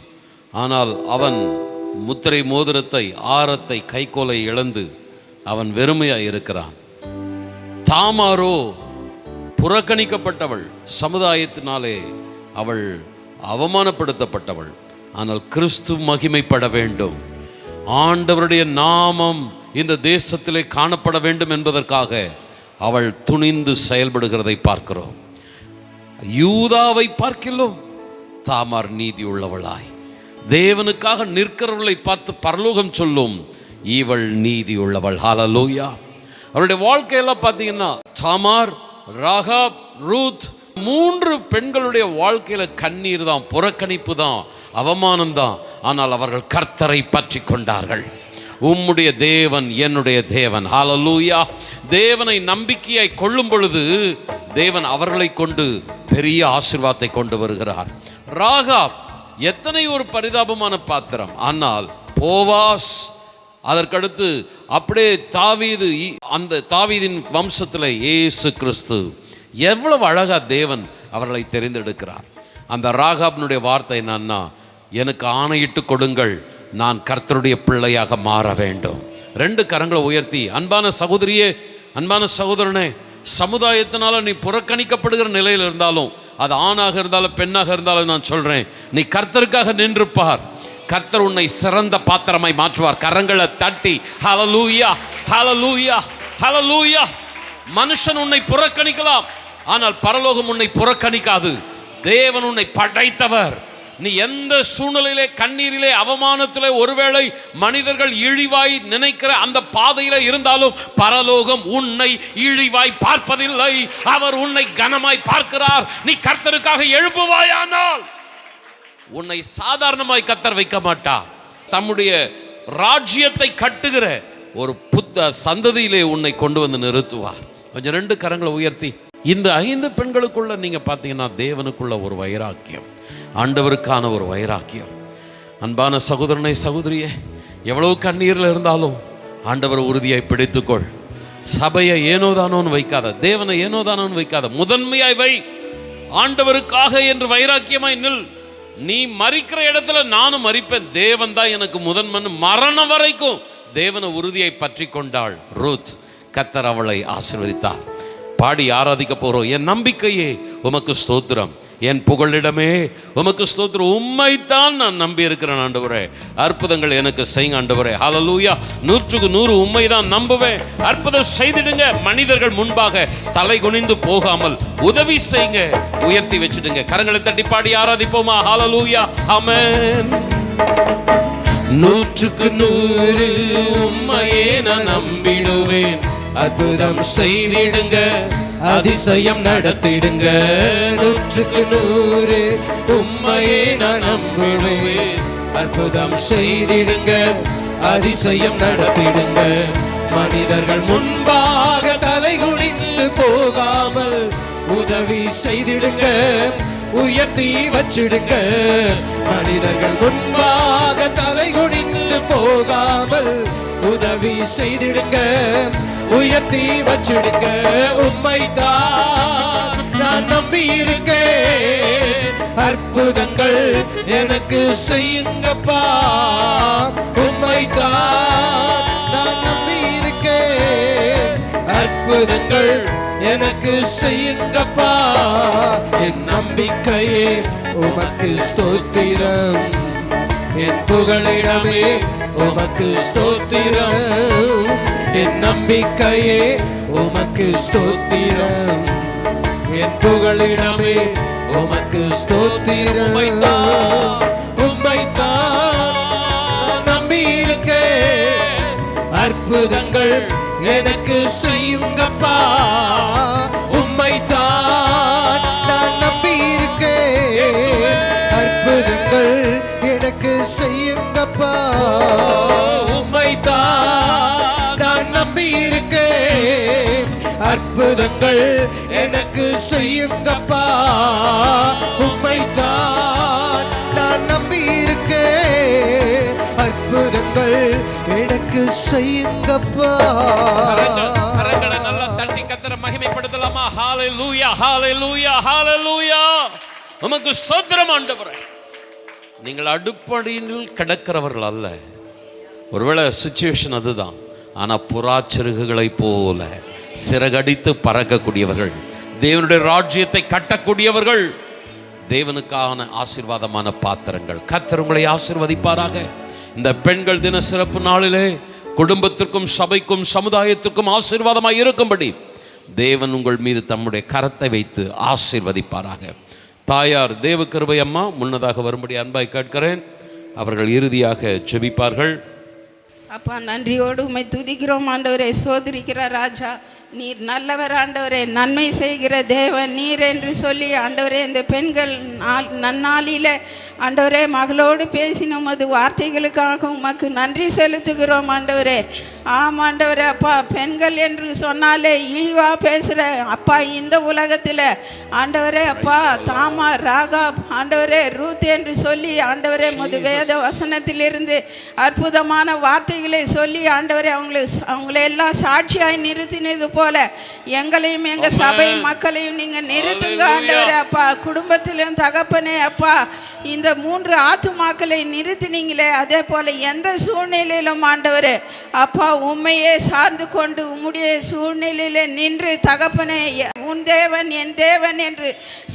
ஆனால் அவன் முத்திரை மோதிரத்தை, ஆரத்தை, கைக்கோலை இழந்து அவன் வெறுமையாய் இருக்கிறான். தாமாரோ புறக்கணிக்கப்பட்டவள், சமுதாயத்தினாலே அவள் அவமானப்படுத்தப்பட்டவள். ஆனால் கிறிஸ்து மகிமைப்பட வேண்டும், ஆண்டவருடைய நாமம் இந்த தேசத்திலே காணப்பட வேண்டும் என்பதற்காக அவள் துணிந்து செயல்படுகிறதை பார்க்கிறோம். யூதாவை பார்க்கிறோம், தாமார் நீதி உள்ளவளாய் தேவனுக்காக நிற்கிறவர்களை பார்த்து பரலோகம் சொல்லும், இவள் நீதி உள்ளவள். ஹல்லேலூயா. அவருடைய வாழ்க்கையெல்லாம் பார்த்தீங்கன்னா தாமார், ராகாப், ரூத் 3 பெண்களுடைய வாழ்க்கையில கண்ணீர் தான், புறக்கணிப்பு தான், அவமானம் தான். ஆனால் அவர்கள் கர்த்தரை பற்றி கொண்டார்கள். உம்முடைய தேவன் என்னுடைய தேவன். ஹல்லேலூயா. தேவனை நம்பிக்கையாய் கொள்ளும் பொழுது தேவன் அவர்களை கொண்டு பெரிய ஆசீர்வாதத்தை கொண்டு வருகிறார். ராகாப் எத்தனை ஒரு பரிதாபமான பாத்திரம். ஆனால் போவாஸ், அதற்கடுத்து அப்படியே தாவீது, அந்த தாவீதின் வம்சத்தில் இயேசு கிறிஸ்து. எவ்வளவு அழகா தேவன் அவர்களை தெரிந்தெடுக்கிறார். அந்த ராகாபினுடைய வார்த்தை என்னன்னா, எனக்கு ஆணையிட்டு கொடுங்கள், நான் கர்த்தருடைய பிள்ளையாக மாற வேண்டும். 2 கரங்களை உயர்த்தி, அன்பான சகோதரியே, அன்பான சகோதரனே, சமுதாயத்தினால நீ புறக்கணிக்கப்படுகிற நிலையில் இருந்தாலும், அது ஆணாக இருந்தாலும் பெண்ணாக இருந்தாலும் நான் சொல்கிறேன், நீ கர்த்தருக்காக நின்றுப்பார். கர்த்தர் உன்னை சிறந்த பாத்திரமாய் மாற்றுவார். கரங்களை தட்டி ஹல்லேலூயா, ஹல்லேலூயா, ஹல்லேலூயா. மனுஷன் உன்னை புறக்கணிக்கலாம், ஆனால் பரலோகம் உன்னை புறக்கணிக்காது. தேவன் உன்னை படைத்தவர். நீ எந்த சூழ்நிலையிலே, கண்ணீரிலே, அவமானத்திலே, ஒருவேளை மனிதர்கள் இழிவாய் நினைக்கிற அந்த பாதையில இருந்தாலும் பரலோகம் உன்னை இழிவாய் பார்ப்பதில்லை. அவர் உன்னை கனமாய் பார்க்கிறார். நீ கர்த்தருக்காக எழுப்புவாயானால் உன்னை சாதாரணமாய் கர்த்தர் வைக்க மாட்டார். தம்முடைய ராஜ்யத்தை கட்டுகிற ஒரு சந்ததியிலே உன்னை கொண்டு வந்து நிறுத்துவார். கொஞ்சம் 2 கரங்களை உயர்த்தி, இந்த 5 பெண்களுக்குள்ள நீங்க பார்த்தீங்கன்னா தேவனுக்குள்ள ஒரு வைராக்கியம், ஆண்டவருக்கான ஒரு வைராக்கியம். அன்பான சகோதரனை, சகோதரியே, எவ்வளவு கண்ணீரில் இருந்தாலும் ஆண்டவர் உறுதியாய் பிடித்துக்கொள். சபையை ஏனோதானோன்னு வைக்காத, தேவனை ஏனோதானோன்னு வைக்காத, முதன்மையாய் வை. ஆண்டவருக்காக என்று வைராக்கியமாய் நில். நீ மரிக்கிற இடத்துல நானும் மரிப்பேன், தேவன் தான் எனக்கு முதன்மன். மரணம் வரைக்கும் தேவனை உறுதியை பற்றி கொண்டாள் ரூத். கர்த்தர் அவளை ஆசீர்வதித்தார். பாடி ஆராதிக்க போறோம். என் நம்பிக்கையே உமக்கு ஸ்தோத்திரம், என் புகழிடமே உமக்கு ஸ்தோத்திரம். உம்மைத்தான் நான் நம்பி இருக்கிறேன் ஆண்டவரே. அற்புதங்கள் எனக்கு செய்யுங்க ஆண்டவரே. ஹல்லேலூயா. 100க்கு 100 உம்மை தான் நம்புவேன். அற்புதம் செய்திடுங்க. மனிதர்கள் முன்பாக தலை குனிந்து போகாமல் உதவி செய்யுங்க. உயர்த்தி வச்சுடுங்க. கரங்களை தட்டி பாடி ஆராதிப்போமா? ஹல்லேலூயா. ஆமென். 100க்கு 100 உம்மையே நான் நம்பிடுவேன். அற்புதம் செய்திடுங்க, அதிசயம் நடத்திடுங்க. 100க்கு 100 உம்மையே நான் நம்புவேன். அற்புதம் செய்திடுங்க, அதிசயம் நடத்திடுங்க. மனிதர்கள் முன்பாக தலை குனிந்து போகாமல் உதவி செய்திடுங்க, உயர்த்தி வச்சிடுங்க. மனிதர்கள் முன்பாக தலை குனிந்து போகாமல் உதவி செய்திடுங்க, உயர்த்தி வச்சிடுங்க. உம்மைத்தான் நான் நம்பி இருக்கேன். அற்புதங்கள் எனக்கு செய்யுங்கப்பா. உம்மைத்தான் நான் நம்பி இருக்கேன். அற்புதங்கள் எனக்கு செய்யுங்கப்பா. என் நம்பிக்கையே உமக்கு ஸ்தோத்திரம், என் புகழிடமே உமக்கு ஸ்தோத்திரம். என் நம்பிக்கையே உமக்கு ஸ்தோத்திரம், என் புகழிடமே உமக்கு ஸ்தோத்திரம். உம்மைத்தான் நம்பி இருக்கேன். அற்புதங்கள் எனக்கு செய்யுங்கப்பா. உம்மைத்தான் நான் நம்பி இருக்கேன். அற்புதங்கள் எனக்கு செய்யுங்கப்பா. உம்மைத்தான் நான் நம்பி இருக்கேன். அற்புதங்கள் எனக்கு செய்யுங்கப்பா. உம்மைத்தான் நான் நம்பி இருக்கேன். அற்புதங்கள் எனக்கு செய்யுங்கப்பா. கரங்களை நல்லா தட்டி கர்த்தரை மகிமைப்படுத்தலாமா? ஹல்லேலூயா, ஹல்லேலூயா, ஹல்லேலூயா. உமக்கு ஸ்தோத்திரம் ஆண்டவரே. நீங்கள் அடுப்படியில் கிடக்கிறவர்கள் அல்ல. ஒருவேளை சிச்சுவேஷன் அதுதான். ஆனால் புறாச்சிறகுகளை போல சிறகடித்து பறக்கக்கூடியவர்கள், தேவனுடைய ராஜ்யத்தை கட்டக்கூடியவர்கள், தேவனுக்கான ஆசீர்வாதமான பாத்திரங்கள். கர்த்தர் உங்களை ஆசீர்வதிப்பாராக. இந்த பெண்கள் தின சிறப்பு நாளிலே குடும்பத்திற்கும் சபைக்கும் சமுதாயத்திற்கும் ஆசீர்வாதமாக இருக்கும்படி தேவன் உங்கள் மீது தம்முடைய கரத்தை வைத்து ஆசீர்வதிப்பாராக. தாயார் தேவ கிருபை அம்மா முன்னதாக வரும்படி அன்பாய் கேட்கிறேன். அவர்கள் இறுதியாக ஜெபிப்பார்கள். அப்பா, நன்றியோடு உம்மை துதிக்கிறோம் ஆண்டவரே. சோதரிக்கிற ராஜா, நீர் நல்லவர் ஆண்டவரே, நன்மை செய்கிற தேவன் நீர் என்று சொல்லி ஆண்டவரே, இந்த பெண்கள் நன்னாளில் ஆண்டவரே மகளோடு பேசின உமது வார்த்தைகளுக்காக உமக்கு நன்றி செலுத்துகிறோம் ஆண்டவரே. ஆம் ஆண்டவரே. அப்பா, பெண்கள் என்று சொன்னாலே இழிவாக பேசுகிற அப்பா இந்த உலகத்தில் ஆண்டவரே, அப்பா தாமா, ராகா, ஆண்டவரே ரூத் என்று சொல்லி ஆண்டவரே உமது வேத வசனத்திலிருந்து அற்புதமான வார்த்தைகளை சொல்லி ஆண்டவரே அவங்களை எல்லாம் சாட்சியாய் நிறுத்தினது போல எங்களையும் எங்கள் சபை மக்களையும் நீங்கள் நிறுத்துங்க ஆண்டவரே. அப்பா, குடும்பத்திலும் தகப்பனே அப்பா, இந்த 3 ஆத்துமாக்களை நிறுத்தினீங்களே, அதே போல் எந்த சூழ்நிலையிலும் ஆண்டவரே அப்பா உண்மையே சார்ந்து கொண்டு உம்முடைய சூழ்நிலையில் நின்று தகப்பனே உன் தேவன் என் தேவன் என்று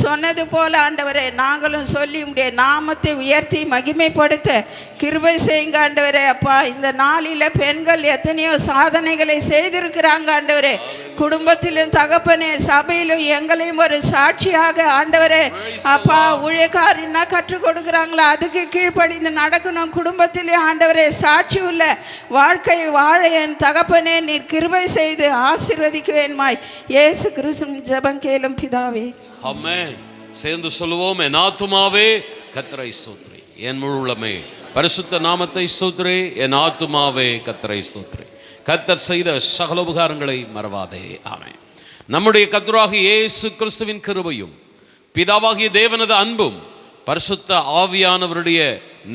சொன்னது போல ஆண்டவரே நாங்களும் சொல்லி உடைய நாமத்தை உயர்த்தி மகிமைப்படுத்த கிருபை செய்யுங்க ஆண்டவரே. அப்பா இந்த நாளில் பெண்கள் எத்தனையோ சாதனைகளை செய்திருக்கிறாங்க ஆண்டவரே. குடும்பத்திலும் தகப்பனே சபையிலும் எங்களையும் ஒரு சாட்சியாக ஆண்டவரே அப்பா ஊழியக்காரர் என்ன கற்றுக் கொடுக்குறாங்களோ அதுக்கு கீழ்ப்படிந்து நடக்கணும். குடும்பத்திலே ஆண்டவரே சாட்சி உள்ள வாழ்க்கை வாழ என் தகப்பனே நீர் கிருபை செய்து ஆசீர்வதிக்குவேன்மாய் இயேசு கிறிஸ்து ஜெபம் கேளும் பிதாவே. ஆமென். சேர்ந்து சொல்லுவோம். என் ஆத்துமாவே கர்த்தரை ஸ்தோத்திரி, என் முழு உள்ளமே பரிசுத்த நாமத்தை ஸ்தோத்திரி, என் ஆத்துமாவே கர்த்தரை ஸ்தோத்திரி. கர்த்தர் செய்த சகல உபகாரங்களை மறவாதே. ஆமென். நம்முடைய கர்த்தராகிய இயேசு கிறிஸ்துவின் கிருபையும் பிதாவாகிய தேவனது அன்பும் பரிசுத்த ஆவியானவருடைய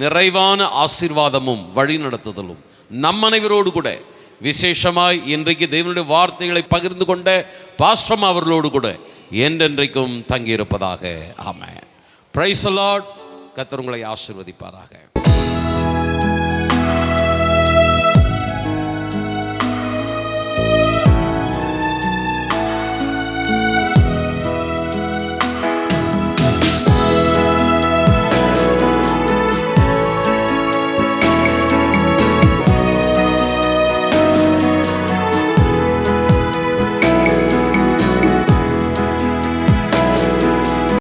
நிறைவான ஆசீர்வாதமும் வழி நடத்துதலும் நம் அனைவரோடு கூட விசேஷமாய் இன்றைக்கு தேவனுடைய வார்த்தைகளை பகிர்ந்து கொண்ட பாஸ்டம் அவர்களோடு கூட என்றென்றைக்கும் தங்கியிருப்பதாக. ஆமென். Price the Lord. கர்த்தர் உங்களை ஆசீர்வதிப்பாராக.